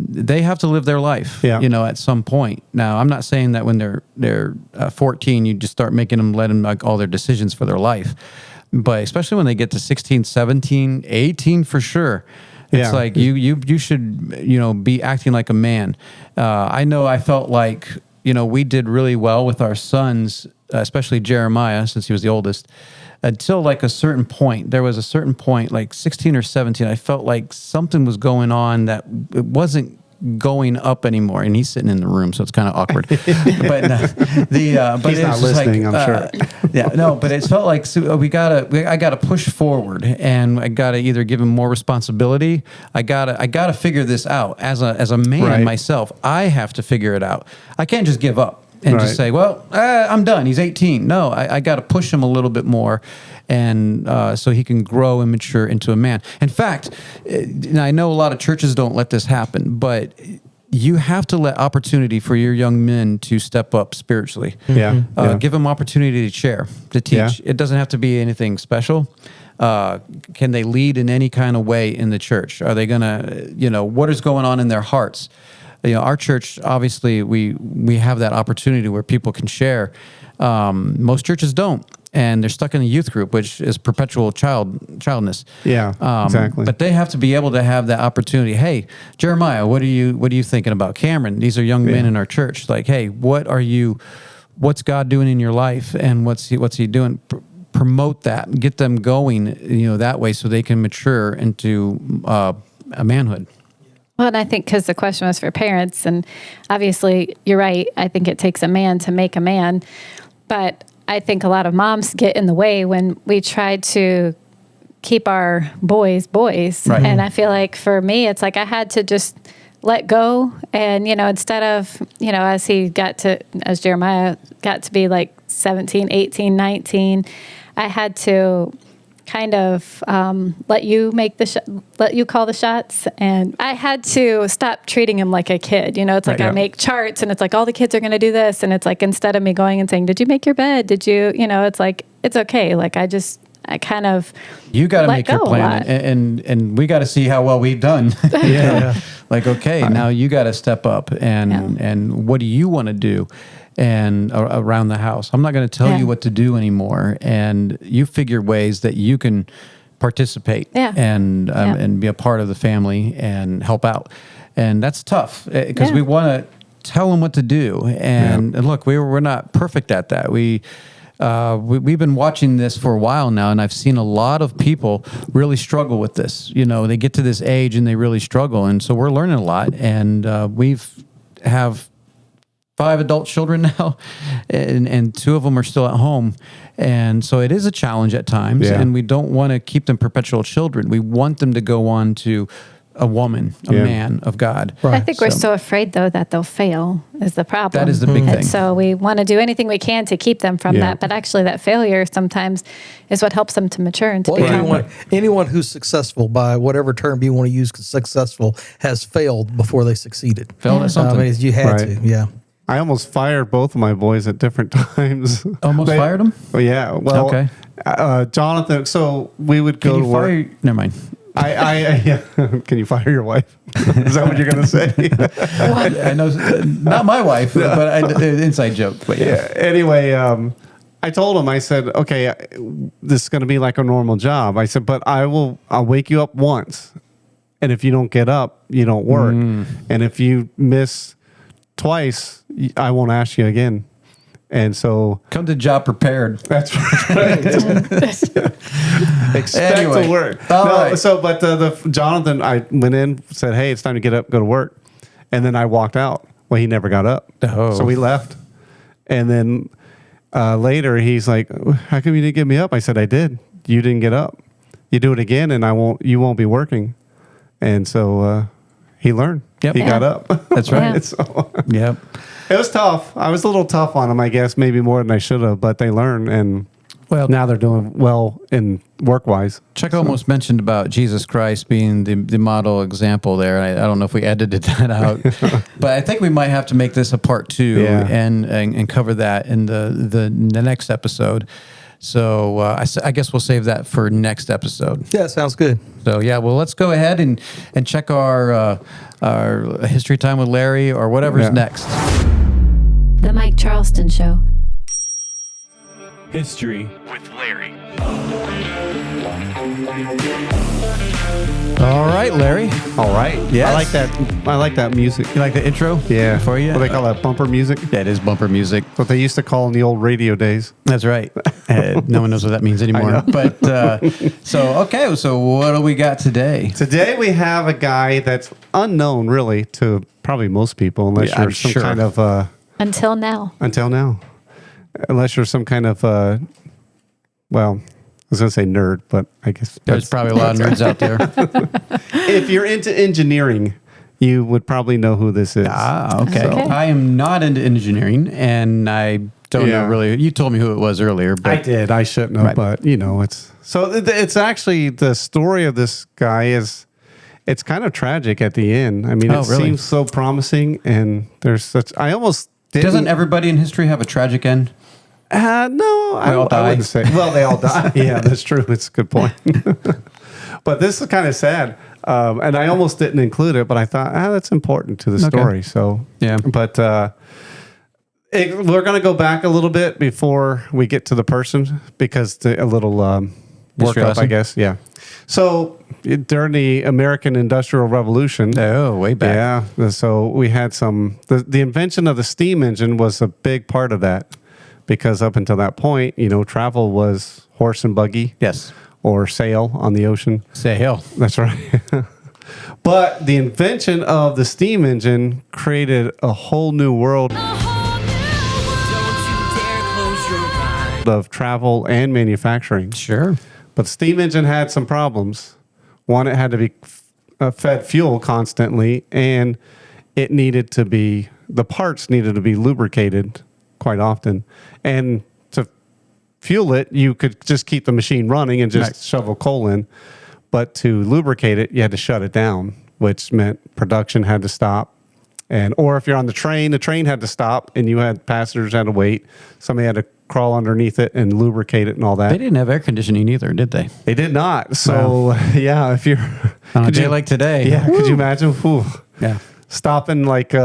they have to live their life, Yeah. you know, at some point. Now, I'm not saying that when they're 14, you just start making them, let them make all their decisions for their life. But especially when they get to 16, 17, 18, for sure. It's Yeah. like you should, you know, be acting like a man. I know I felt like, you know, we did really well with our sons, especially Jeremiah, since he was the oldest, until like a certain point. There was a certain point, like 16 or 17, I felt like something was going on that it wasn't going up anymore, and he's sitting in the room, so it's kind of awkward. But but He's it not was just listening, like, I'm sure. Yeah, no, but it felt like I gotta push forward, and I gotta either give him more responsibility. I gotta figure this out as a man Right. myself. I have to figure it out. I can't just give up and Right. just say, well, I'm done. He's 18. No, I got to push him a little bit more, and so he can grow and mature into a man. In fact, and I know a lot of churches don't let this happen, but you have to let opportunity for your young men to step up spiritually. Yeah. Yeah. Give them opportunity to share, to teach. Yeah. It doesn't have to be anything special. Can they lead in any kind of way in the church? Are they going to, you know, what is going on in their hearts? You know, our church, obviously, we have that opportunity where people can share. Most churches don't, and they're stuck in a youth group, which is perpetual childness. Yeah, exactly. But they have to be able to have that opportunity. Hey, Jeremiah, what are you thinking about? Cameron, these are young men in our church. Like, hey, what's God doing in your life, and what's he doing? Promote that, get them going, you know, that way, so they can mature into a manhood. Well, and I think because the question was for parents, and obviously you're right. I think it takes a man to make a man. But I think a lot of moms get in the way when we try to keep our boys. Right. And I feel like for me, it's like I had to just let go. And, you know, instead of, you know, as Jeremiah got to be like 17, 18, 19, I had to kind of let you call the shots, and I had to stop treating him like a kid. You know, it's like I make charts, and it's like all the kids are going to do this, and it's like instead of me going and saying, "Did you make your bed? Did you?" You know, it's like it's okay. Like I kind of You got to let make your go a plan, lot. and we got to see how well we've done. Yeah. Like, okay, now you got to step up, and what do you want to do? and around the house. I'm not going to tell you what to do anymore. And you figure ways that you can participate and be a part of the family and help out. And that's tough because we want to tell them what to do. And look, we're not perfect at that. We've been watching this for a while now, and I've seen a lot of people really struggle with this. You know, they get to this age and they really struggle. And so we're learning a lot. And have 5 adult children now, and 2 of them are still at home. And so it is a challenge at times, and we don't want to keep them perpetual children. We want them to go on to a woman, a man of God. Right. I think we're so afraid, though, that they'll fail is the problem. That is the big thing. And so we want to do anything we can to keep them from that. But actually, that failure sometimes is what helps them to mature and to become. Anyone who's successful, by whatever term you want to use, successful, has failed before they succeeded. Failed at something. I mean, you had to, I almost fired both of my boys at different times. Almost fired them? Oh, yeah. Well, Jonathan, so we would go to work. Never mind. Can you fire your wife? Is that what you're going to say? I know, not my wife, but inside joke. But Anyway, I told him, I said, okay, this is going to be like a normal job. I said, but I'll wake you up once. And if you don't get up, you don't work. And if you miss twice, I won't ask you again. And so come to job prepared. That's right. Expect to work. So, but Jonathan, I went in, said, "Hey, it's time to get up, go to work," and then I walked out. Well, he never got up, so we left. And then later, he's like, "How come you didn't get me up?" I said, "I did. You didn't get up. You do it again, and you won't be working." And so he learned. Yep. He got up. That's right. Yeah. So, yep. It was tough. I was a little tough on them, I guess, maybe more than I should have, but they learn, and now they're doing well in work-wise. Chuck almost mentioned about Jesus Christ being the model example there. I don't know if we edited that out, but I think we might have to make this a part 2 and cover that in the next episode. So I guess we'll save that for next episode. Yeah, sounds good. So well, let's go ahead and check our history time with Larry or whatever's next. The Mike Charleston Show. History with Larry. All right, Larry. All right. Yes. I like that music. You like the intro? Yeah. For you? What they call that, bumper music? Yeah, it is bumper music. What they used to call in the old radio days. That's right. No one knows what that means anymore. But so what do we got today? Today we have a guy that's unknown, really, to probably most people, unless you're some kind of until now. Unless you're some kind of I was going to say nerd, but I guess there's probably a lot of nerds out there. If you're into engineering, you would probably know who this is. Okay. I am not into engineering, and I don't know really. You told me who it was earlier, but I did. I shouldn't have, but it's actually the story of this guy it's kind of tragic at the end. I mean, seems so promising, and there's such. I almost didn't. Doesn't everybody in history have a tragic end? No, I wouldn't say. Well, they all die. Yeah, that's true. It's a good point. But this is kind of sad, and I almost didn't include it, but I thought that's important to the story. So but we're going to go back a little bit before we get to the person because a little work up, I guess. Yeah. So during the American Industrial Revolution, way back. Yeah. So we had the invention of the steam engine was a big part of that. Because up until that point, travel was horse and buggy. Yes. Or sail on the ocean. Sail. That's right. But the invention of the steam engine created a whole new world of travel and manufacturing. Sure. But the steam engine had some problems. One, it had to be fed fuel constantly, and the parts needed to be lubricated quite often. And to fuel it, you could just keep the machine running and just shovel coal in. But to lubricate it, you had to shut it down, which meant production had to stop. Or if you're on the train had to stop, and you had passengers had to wait. Somebody had to crawl underneath it and lubricate it and all that. They didn't have air conditioning either, did they? They did not. So, if you're... On a day like today. Yeah, could you imagine? Whew. Yeah. stopping like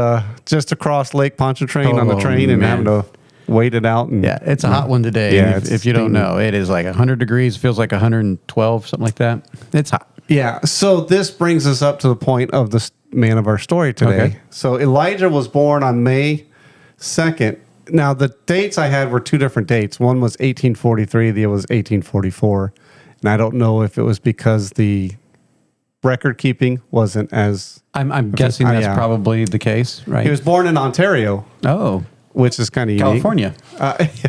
just across Lake Pontchartrain on the train and having to wait it out. And, Yeah, it's a hot one today. Yeah, if you don't know, it is like 100 degrees, feels like 112, something like that. It's hot. Yeah. So this brings us up to the point of the man of our story today. Okay. So Elijah was born on May 2nd. Now, the dates I had were two different dates. One was 1843, the other was 1844. And I don't know if it was because the record keeping wasn't as... I'm guessing that's probably the case, right? He was born in Ontario. Oh. Which is kind of unique. California.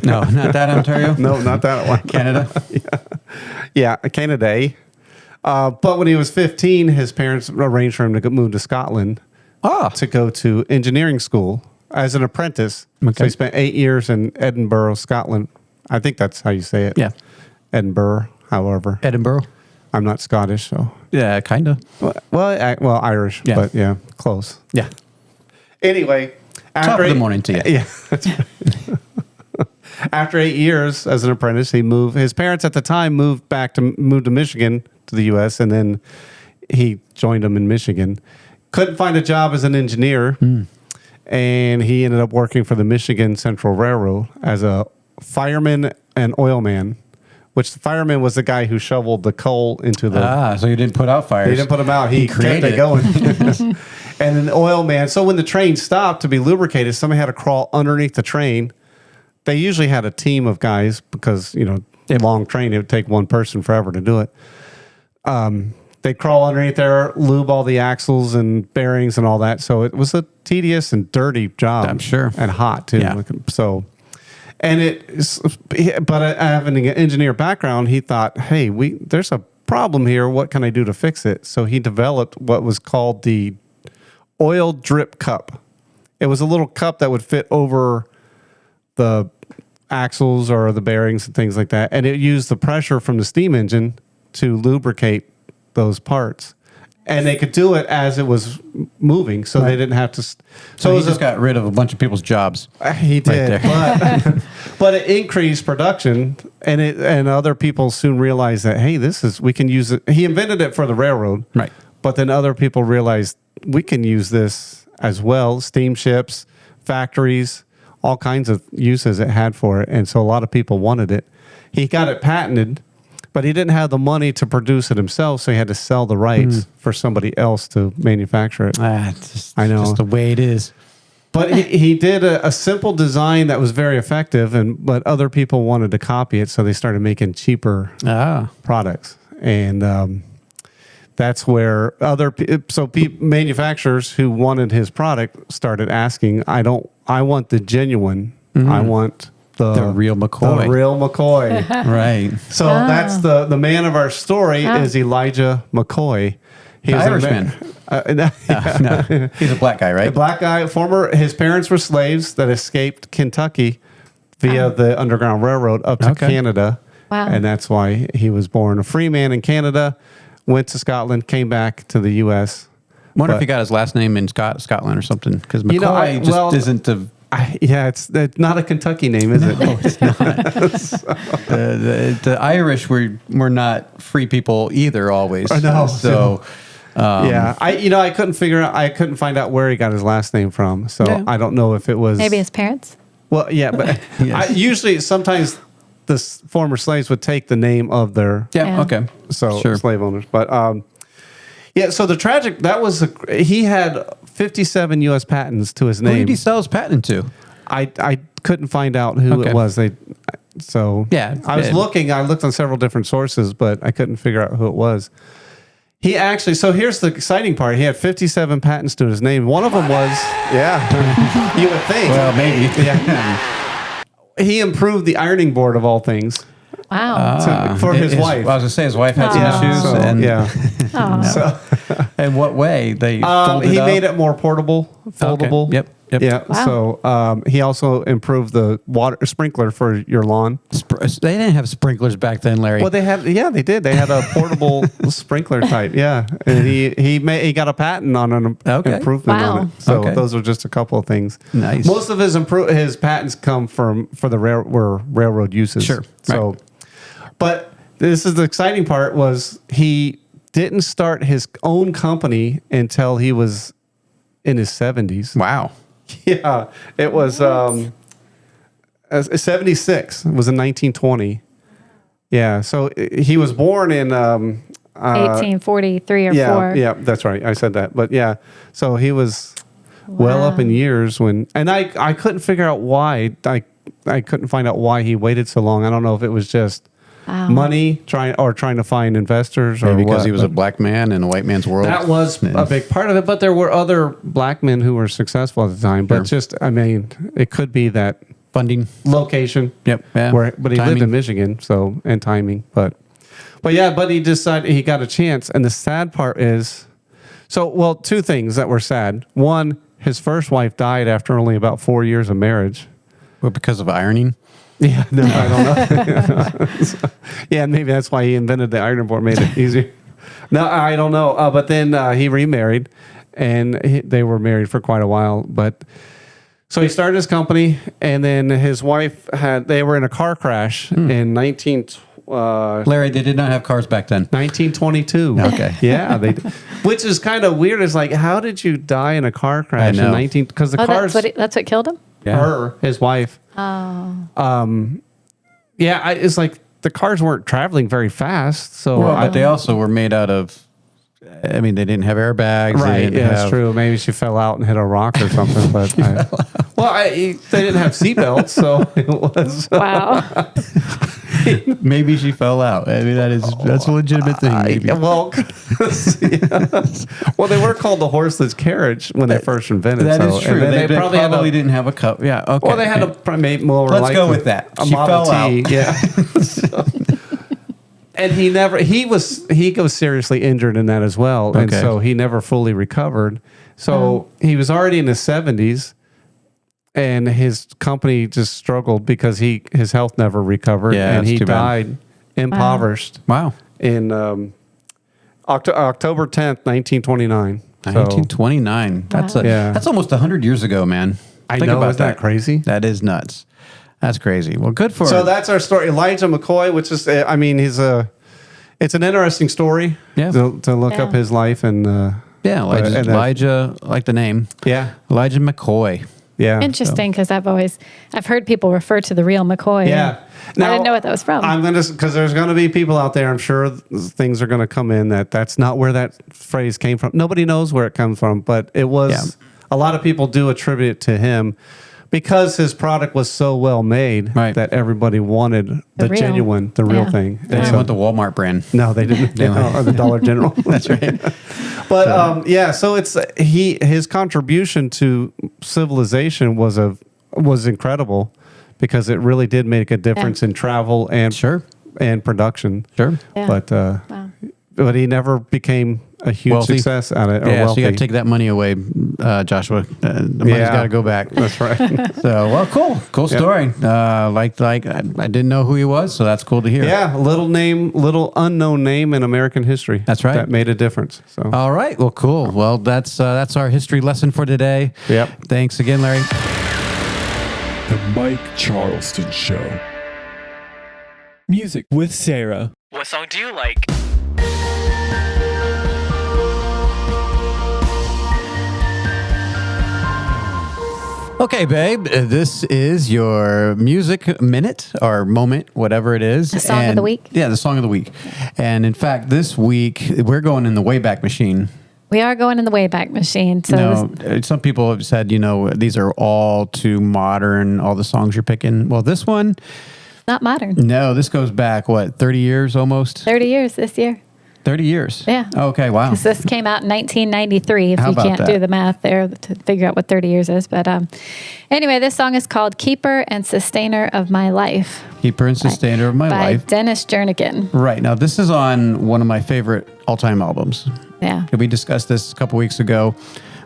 No, not that Ontario. No, not that one. Canada. Yeah, Canada. But when he was 15, his parents arranged for him to move to Scotland to go to engineering school as an apprentice. Okay. So he spent 8 years in Edinburgh, Scotland. I think that's how you say it. Yeah. Edinburgh, however. Edinburgh. I'm not Scottish, so. Yeah, kind of. Well, Irish, Yeah. but yeah, close. Yeah. Anyway. Top of the morning to you. Yeah. That's right. After 8 years as an apprentice, his parents at the time moved to Michigan, to the U.S., and then he joined them in Michigan. Couldn't find a job as an engineer, and he ended up working for the Michigan Central Railroad as a fireman and oilman, which the fireman was the guy who shoveled the coal into the... so he didn't put out fires. He didn't put them out. He kept it going. And an oilman. So when the train stopped to be lubricated, somebody had to crawl underneath the train. They usually had a team of guys because, long train, it would take one person forever to do it. They crawl underneath there, lube all the axles and bearings and all that. So it was a tedious and dirty job. I'm sure. And hot too. Yeah. So, but I have an engineer background. He thought, hey, there's a problem here. What can I do to fix it? So he developed what was called the oil drip cup. It was a little cup that would fit over the axles or the bearings and things like that. And it used the pressure from the steam engine to lubricate those parts. And they could do it as it was moving, so they didn't have to. So he just got rid of a bunch of people's jobs. He did, but it increased production, and other people soon realized that, hey, we can use it. He invented it for the railroad, right? But then other people realized we can use this as well. Steamships, factories, all kinds of uses it had for it, and so a lot of people wanted it. He got it patented. But he didn't have the money to produce it himself, so he had to sell the rights for somebody else to manufacture it. I know. Just the way it is. But he did a simple design that was very effective, but other people wanted to copy it, so they started making cheaper products. And that's where manufacturers who wanted his product started asking, I want the genuine. I want... The real McCoy. The real McCoy. Right. So that's the man of our story is Elijah McCoy. He's an Irishman. No, he's a black guy, right? A black guy. His parents were slaves that escaped Kentucky via the Underground Railroad up to Canada. Wow. And that's why he was born a free man in Canada, went to Scotland, came back to the U.S. Wonder if he got his last name in Scotland or something, because McCoy isn't a... it's not a Kentucky name, is it? No, it's not. The Irish were not free people either, always. No. So, I couldn't find out where he got his last name from. So I don't know if it was maybe his parents. Well, yeah, but sometimes the former slaves would take the name of their slave owners, but so the tragic he had 57 U.S. patents to his name. Who did he sell his patent to? I couldn't find out who it was. I looked on several different sources, but I couldn't figure out who it was. He actually, so here's the exciting part. He had 57 patents to his name. One of them was, you would think. Well, maybe. He improved the ironing board of all things. Wow. For his wife. I was going to say his wife had some issues. In what way? They he made it more portable, foldable. Okay. Yep. Yeah. Wow. So he also improved the water sprinkler for your lawn. They didn't have sprinklers back then, Larry. Well, they did. They had a portable sprinkler type. Yeah, and he got a patent on an improvement on it. So those are just a couple of things. Nice. Most of his patents come for the railroad uses. Sure. So, but this is the exciting part was he didn't start his own company until he was in his 70s. Wow. Yeah, it was 76. It was in 1920. Yeah, so he was born in 1843 or 4. Yeah, that's right. I said that. But yeah, so he was well up in years when, and I couldn't figure out why. I couldn't find out why he waited so long. I don't know if it was just money trying to find investors, or maybe because what, he was a black man in a white man's world. That was a big part of it. But there were other black men who were successful at the time. But just, I mean, it could be that funding, location. Yep. Yeah. But he lived in Michigan, so, and timing. But he decided he got a chance. And the sad part is, two things that were sad. One, his first wife died after only about 4 years of marriage. Well, because of ironing? Yeah, no, I don't know. Yeah, maybe that's why he invented the ironing board, made it easier. No, I don't know. But then he remarried, and they were married for quite a while. But so he started his company, and then his wife they were in a car crash in Larry, they did not have cars back then. 1922. Okay. Yeah, which is kind of weird. It's like, how did you die in a car crash in 19? Because the cars. That's what killed him. Yeah. His wife. Oh. Yeah, it's like the cars weren't traveling very fast. So, but they also were made out of. I mean, they didn't have airbags. Right. Yeah, that's true. Maybe she fell out and hit a rock or something. But they didn't have seatbelts, so it was. Wow. Maybe she fell out. I mean, that's a legitimate thing. Maybe. Well, they were called the horseless carriage when they first invented. That is true. They probably didn't have a cup. Yeah. Okay. Well, they had a more. Let's go with that. She Model fell T. out. Yeah. And he was seriously injured in that as well, and so he never fully recovered. So he was already in his 70s. And his company just struggled because his health never recovered, and he died impoverished. Wow! In October 10th, 1929. 1929. That's almost 100 years ago, man. Think know. Is that crazy? That is nuts. That's crazy. Well, good for. So that's our story, Elijah McCoy. Which is, I mean, it's an interesting story. Yeah. To look up his life and. Elijah, like the name. Yeah. Elijah McCoy. Yeah. Interesting, because I've heard people refer to the real McCoy. Yeah. Now, I didn't know what that was from. Because there's going to be people out there, I'm sure things are going to come in that's not where that phrase came from. Nobody knows where it comes from, but it was, a lot of people do attribute it to him because his product was so well made that everybody wanted the real thing. They didn't want the Walmart brand. No, they didn't. Or the Dollar General. That's right. But so it's his contribution to civilization was incredible because it really did make a difference in travel and and production. Sure. Yeah. But he never became a huge success at it. Or wealthy. So you got to take that money away, Joshua. The money's got to go back. That's right. Cool story. I didn't know who he was, so that's cool to hear. Yeah, little unknown name in American history. That's right. That made a difference. So. All right. Well, cool. Well, that's our history lesson for today. Yep. Thanks again, Larry. The Mike Charleston Show. Music with Sarah. What song do you like? Okay, babe, this is your music minute or moment, whatever it is. The song of the week? Yeah, the song of the week. And in fact, this week, we're going in the Wayback Machine. We are going in the Wayback Machine. So some people have said, these are all too modern, all the songs you're picking. Well, this one... Not modern. No, this goes back, 30 years almost? 30 years this year. 30 years? Yeah. Okay, wow. Because this came out in 1993, if How you about can't that? do the math there to figure out what 30 years is. But anyway, this song is called Keeper and Sustainer of My Life. Keeper and Sustainer of My Life. By Dennis Jernigan. Right. Now, this is on one of my favorite all-time albums. Yeah. We discussed this a couple weeks ago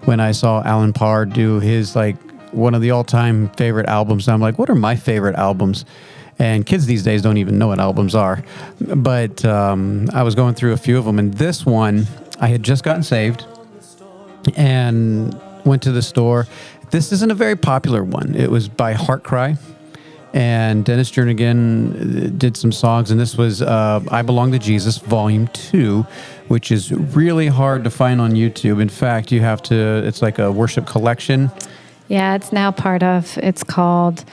when I saw Alan Parr do his, one of the all-time favorite albums. And I'm like, what are my favorite albums? And kids these days don't even know what albums are. But I was going through a few of them. And this one, I had just gotten saved and went to the store. This isn't a very popular one. It was by Heart Cry. And Dennis Jernigan did some songs, and this was I Belong to Jesus, Volume 2, which is really hard to find on YouTube. In fact, you have to, it's like a worship collection. Yeah, it's now it's called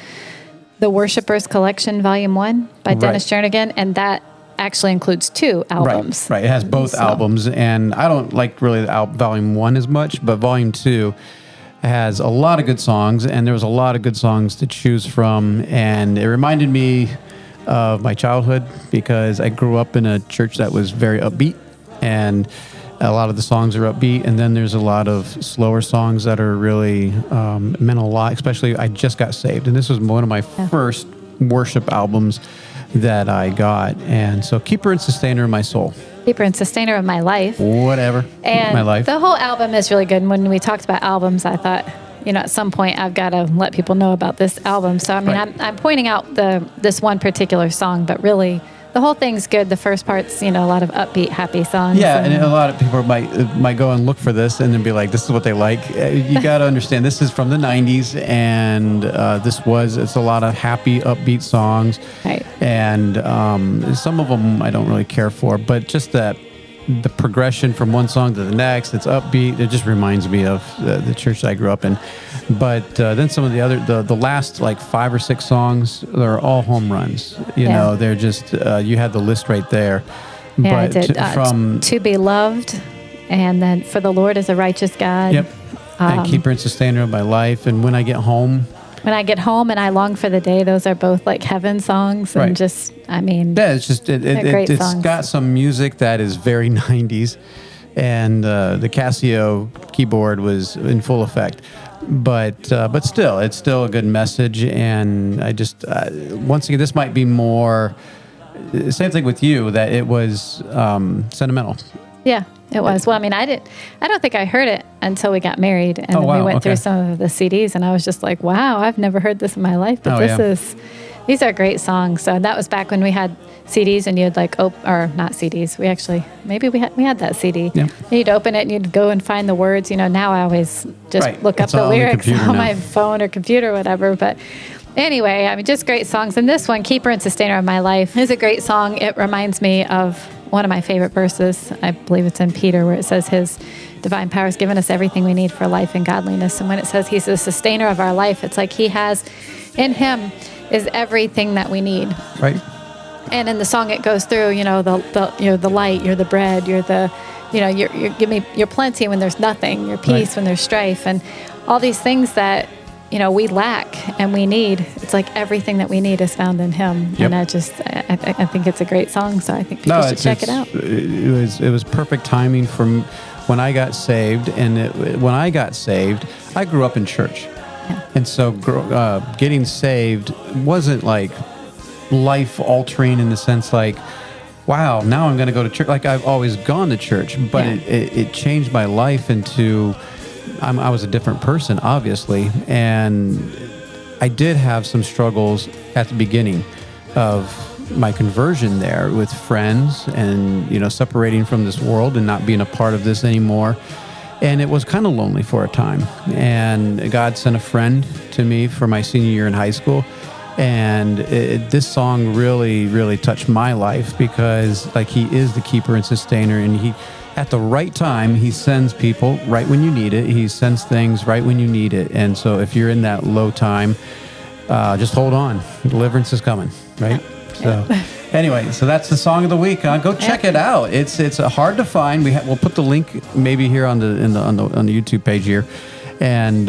The Worshipers Collection, Volume 1 by Dennis Jernigan, and that actually includes 2 albums. Right. It has both albums, and I don't like really Volume 1 as much, but Volume 2 has a lot of good songs, and there was a lot of good songs to choose from, and it reminded me of my childhood because I grew up in a church that was very upbeat, and a lot of the songs are upbeat, and then there's a lot of slower songs that are really meant a lot, especially I just got saved, and this was one of my first worship albums that I got, and so Keeper and Sustainer of My Soul. Keeper and Sustainer of My Life. Whatever. And my life. The whole album is really good. And when we talked about albums, I thought, at some point I've got to let people know about this album. So, I'm pointing out this one particular song, but really the whole thing's good. The first part's, a lot of upbeat, happy songs. Yeah, and a lot of people might go and look for this and then be like, this is what they like. You got to understand, this is from the 90s, and it's a lot of happy, upbeat songs. Right. And some of them I don't really care for, but just that the progression from one song to the next, it's upbeat. It just reminds me of the church I grew up in. But then some of the other, the last like 5 or 6 songs, they're all home runs. They're just, you had the list right there. Yeah, but I did. From To Be Loved, and then For the Lord is a Righteous God. Yep. And Keeper and Sustainer of My Life, and When I Get Home. When I Get Home and I Long for the Day, those are both like heaven songs. And just, yeah, it's just, it's songs. got some music that is very 90s, and the Casio keyboard was in full effect. But still, it's still a good message, and I just, once again, this might be more, same thing with you, that it was sentimental. Yeah. It was. Well, I don't think I heard it until we got married, and then we went through some of the CDs, and I was just like, wow, I've never heard this in my life, but these are great songs. So that was back when we had CDs, and you'd like, or not CDs, we had that CD. Yeah. And you'd open it and you'd go and find the words. Now I always just look up the lyrics on my phone or computer or whatever, but anyway, just great songs. And this one, Keeper and Sustainer of My Life, is a great song. It reminds me of one of my favorite verses. I believe it's in Peter, where it says his divine power has given us everything we need for life and godliness. And when it says he's the sustainer of our life, it's like he has, in him is everything that we need. Right. And in the song it goes through, you're the light, you're the bread, you're the, you're plenty when there's nothing, you're peace when there's strife, and all these things that we lack and we need. It's like everything that we need is found in him. Yep. And I think it's a great song. So I think people should check it out. It was perfect timing from when I got saved. And when I got saved, I grew up in church. Yeah. And so getting saved wasn't like life altering in the sense like, wow, now I'm going to go to church. Like I've always gone to church, but it changed my life into, I was a different person, obviously, and I did have some struggles at the beginning of my conversion there with friends and, separating from this world and not being a part of this anymore. And it was kind of lonely for a time. And God sent a friend to me for my senior year in high school. And this song really, really touched my life because, like, he is the keeper and sustainer, and he, at the right time, he sends people right when you need it. He sends things right when you need it. And so if you're in that low time, just hold on. Deliverance is coming, right? So anyway, so that's the song of the week. Go check it out. It's hard to find. We'll put the link maybe here on the YouTube page here, and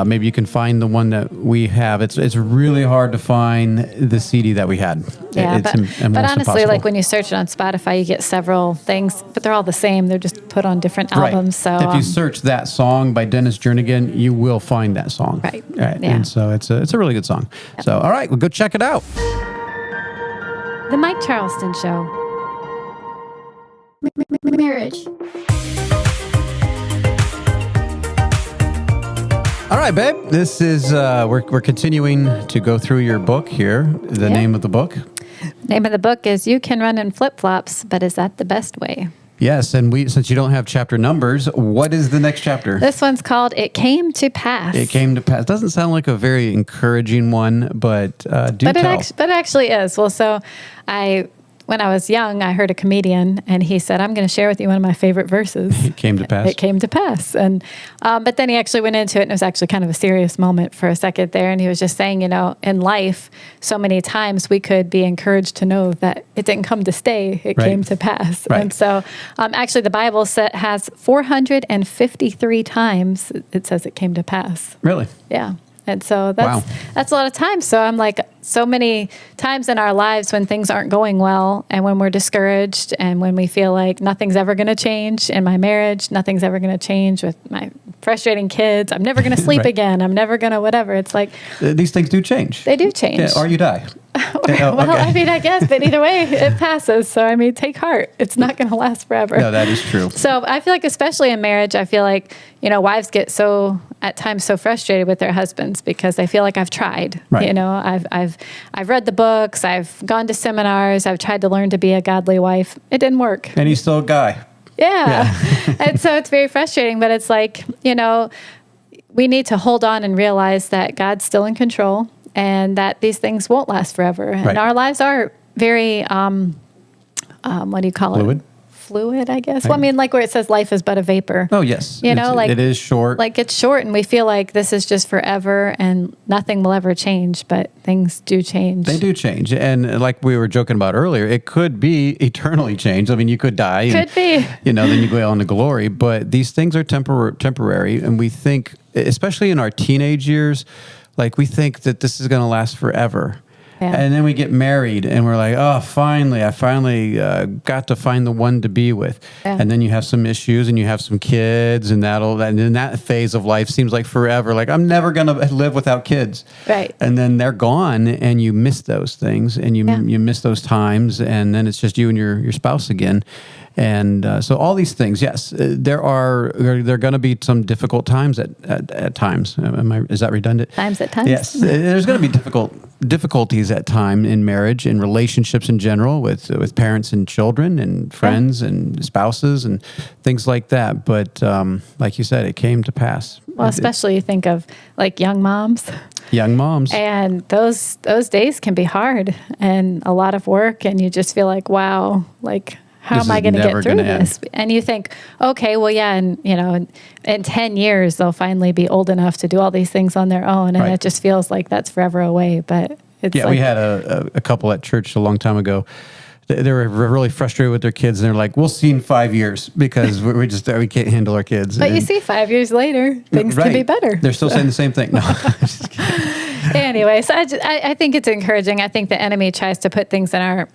maybe you can find the one that we have. It's really hard to find the CD that we had. Yeah, but honestly, impossible. like when you search it on Spotify, you get several things, but they're all the same. They're just put on different albums. So if you search that song by Dennis Jernigan, you will find that song. Right. Yeah. And so it's a really good song. Yep. So all right, well, go check it out. The Mike Charleston Show. Marriage. All right, babe. This is we're continuing to go through your book here. Name of the book. Name of the book is You Can Run in Flip-Flops, but is that the best way? Yes, and since you don't have chapter numbers, what is the next chapter? This one's called "It Came to Pass." It came to pass. Doesn't sound like a very encouraging one, but tell. It actually is. Well, so when I was young, I heard a comedian, and he said, "I'm going to share with you one of my favorite verses." It came to pass. It came to pass, and but then he actually went into it, and it was actually kind of a serious moment for a second there. And he was just saying, in life, so many times we could be encouraged to know that it didn't come to stay; it came to pass. Right. And so, actually, the Bible has 453 times it says it came to pass. Really? Yeah. And so that's a lot of times. So I'm like, so many times in our lives when things aren't going well and when we're discouraged and when we feel like nothing's ever going to change in my marriage, nothing's ever going to change with my frustrating kids, I'm never going to sleep again, I'm never going to whatever. It's like... These things do change. They do change. Yeah, or you die. I mean, I guess, but either way, it passes. So, I mean, take heart. It's not going to last forever. No, that is true. So I feel like, especially in marriage, I feel like, wives get at times so frustrated with their husbands because they feel like I've tried. Right. I've read the books, I've gone to seminars, I've tried to learn to be a godly wife. It didn't work. And he's still a guy. Yeah. And so it's very frustrating, but it's like, we need to hold on and realize that God's still in control and that these things won't last forever. And our lives are very, what do you call Fluid? it? Fluid, I guess. Well, I mean, like where it says life is but a vapor. Oh, yes. It is short. Like it's short and we feel like this is just forever and nothing will ever change, but things do change. They do change. And like we were joking about earlier, it could be eternally changed. I mean, you could die. Could be. Then you go on to glory. But these things are temporary. And we think, especially in our teenage years, like we think that this is going to last forever. Yeah. And then we get married and we're like, oh, I finally got to find the one to be with. Yeah. And then you have some issues and you have some kids and then that phase of life seems like forever. Like, I'm never going to live without kids. Right. And then they're gone and you miss those things and you miss those times. And then it's just you and your spouse again. And so all these things, yes, there are going to be some difficult times at times. Is that redundant? Times at times? Yes. There's going to be difficulties at time in marriage, in relationships in general, with parents and children and friends and spouses and things like that. But like you said, it came to pass. Well, especially you think of like young moms. Young moms. And those days can be hard and a lot of work. And you just feel like, wow, like... How am I going to get through this? And you think, okay, well, yeah, and in 10 years they'll finally be old enough to do all these things on their own, and it just feels like that's forever away. But it's we had a couple at church a long time ago. They were really frustrated with their kids, and they're like, "We'll see in 5 years because we can't handle our kids." But you see, 5 years later, things can be better. They're still saying the same thing. No. Anyway, so I think it's encouraging. I think the enemy tries to put things in our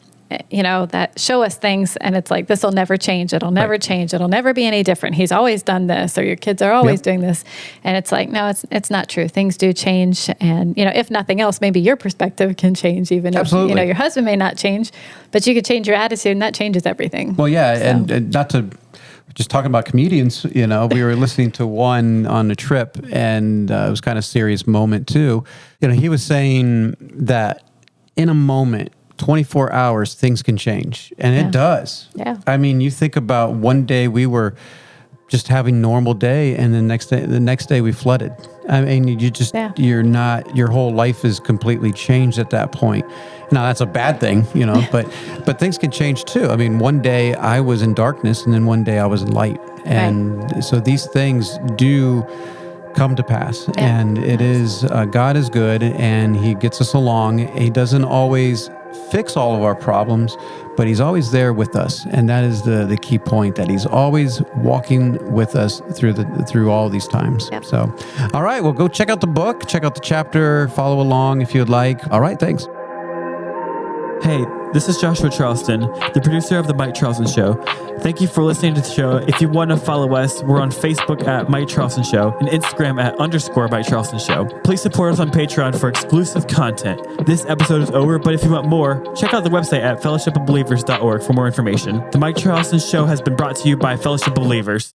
that show us things and it's like, this will never change. It'll never change. It'll never be any different. He's always done this, or your kids are always doing this. And it's like, no, it's not true. Things do change. And, if nothing else, maybe your perspective can change, even if, your husband may not change, but you could change your attitude and that changes everything. Well, yeah. So. And not to just talking about comedians, we were listening to one on a trip and it was kind of a serious moment too. He was saying that in a moment, 24 hours, things can change. And it does. Yeah. I mean, you think about one day we were just having normal day and the next day we flooded. I mean, your whole life is completely changed at that point. Now that's a bad thing, but things can change too. I mean, one day I was in darkness and then one day I was in light. And so these things do come to pass. And it is, God is good and he gets us along. He doesn't always fix all of our problems, but he's always there with us. And that is the key point, that he's always walking with us through all these times. Yep. So, all right, well, go check out the book, check out the chapter, follow along if you'd like. All right, thanks. Hey, this is Joshua Charleston, the producer of The Mike Charleston Show. Thank you for listening to the show. If you want to follow us, we're on Facebook at Mike Charleston Show and Instagram at _Mike Charleston Show. Please support us on Patreon for exclusive content. This episode is over, but if you want more, check out the website at fellowshipofbelievers.org for more information. The Mike Charleston Show has been brought to you by Fellowship of Believers.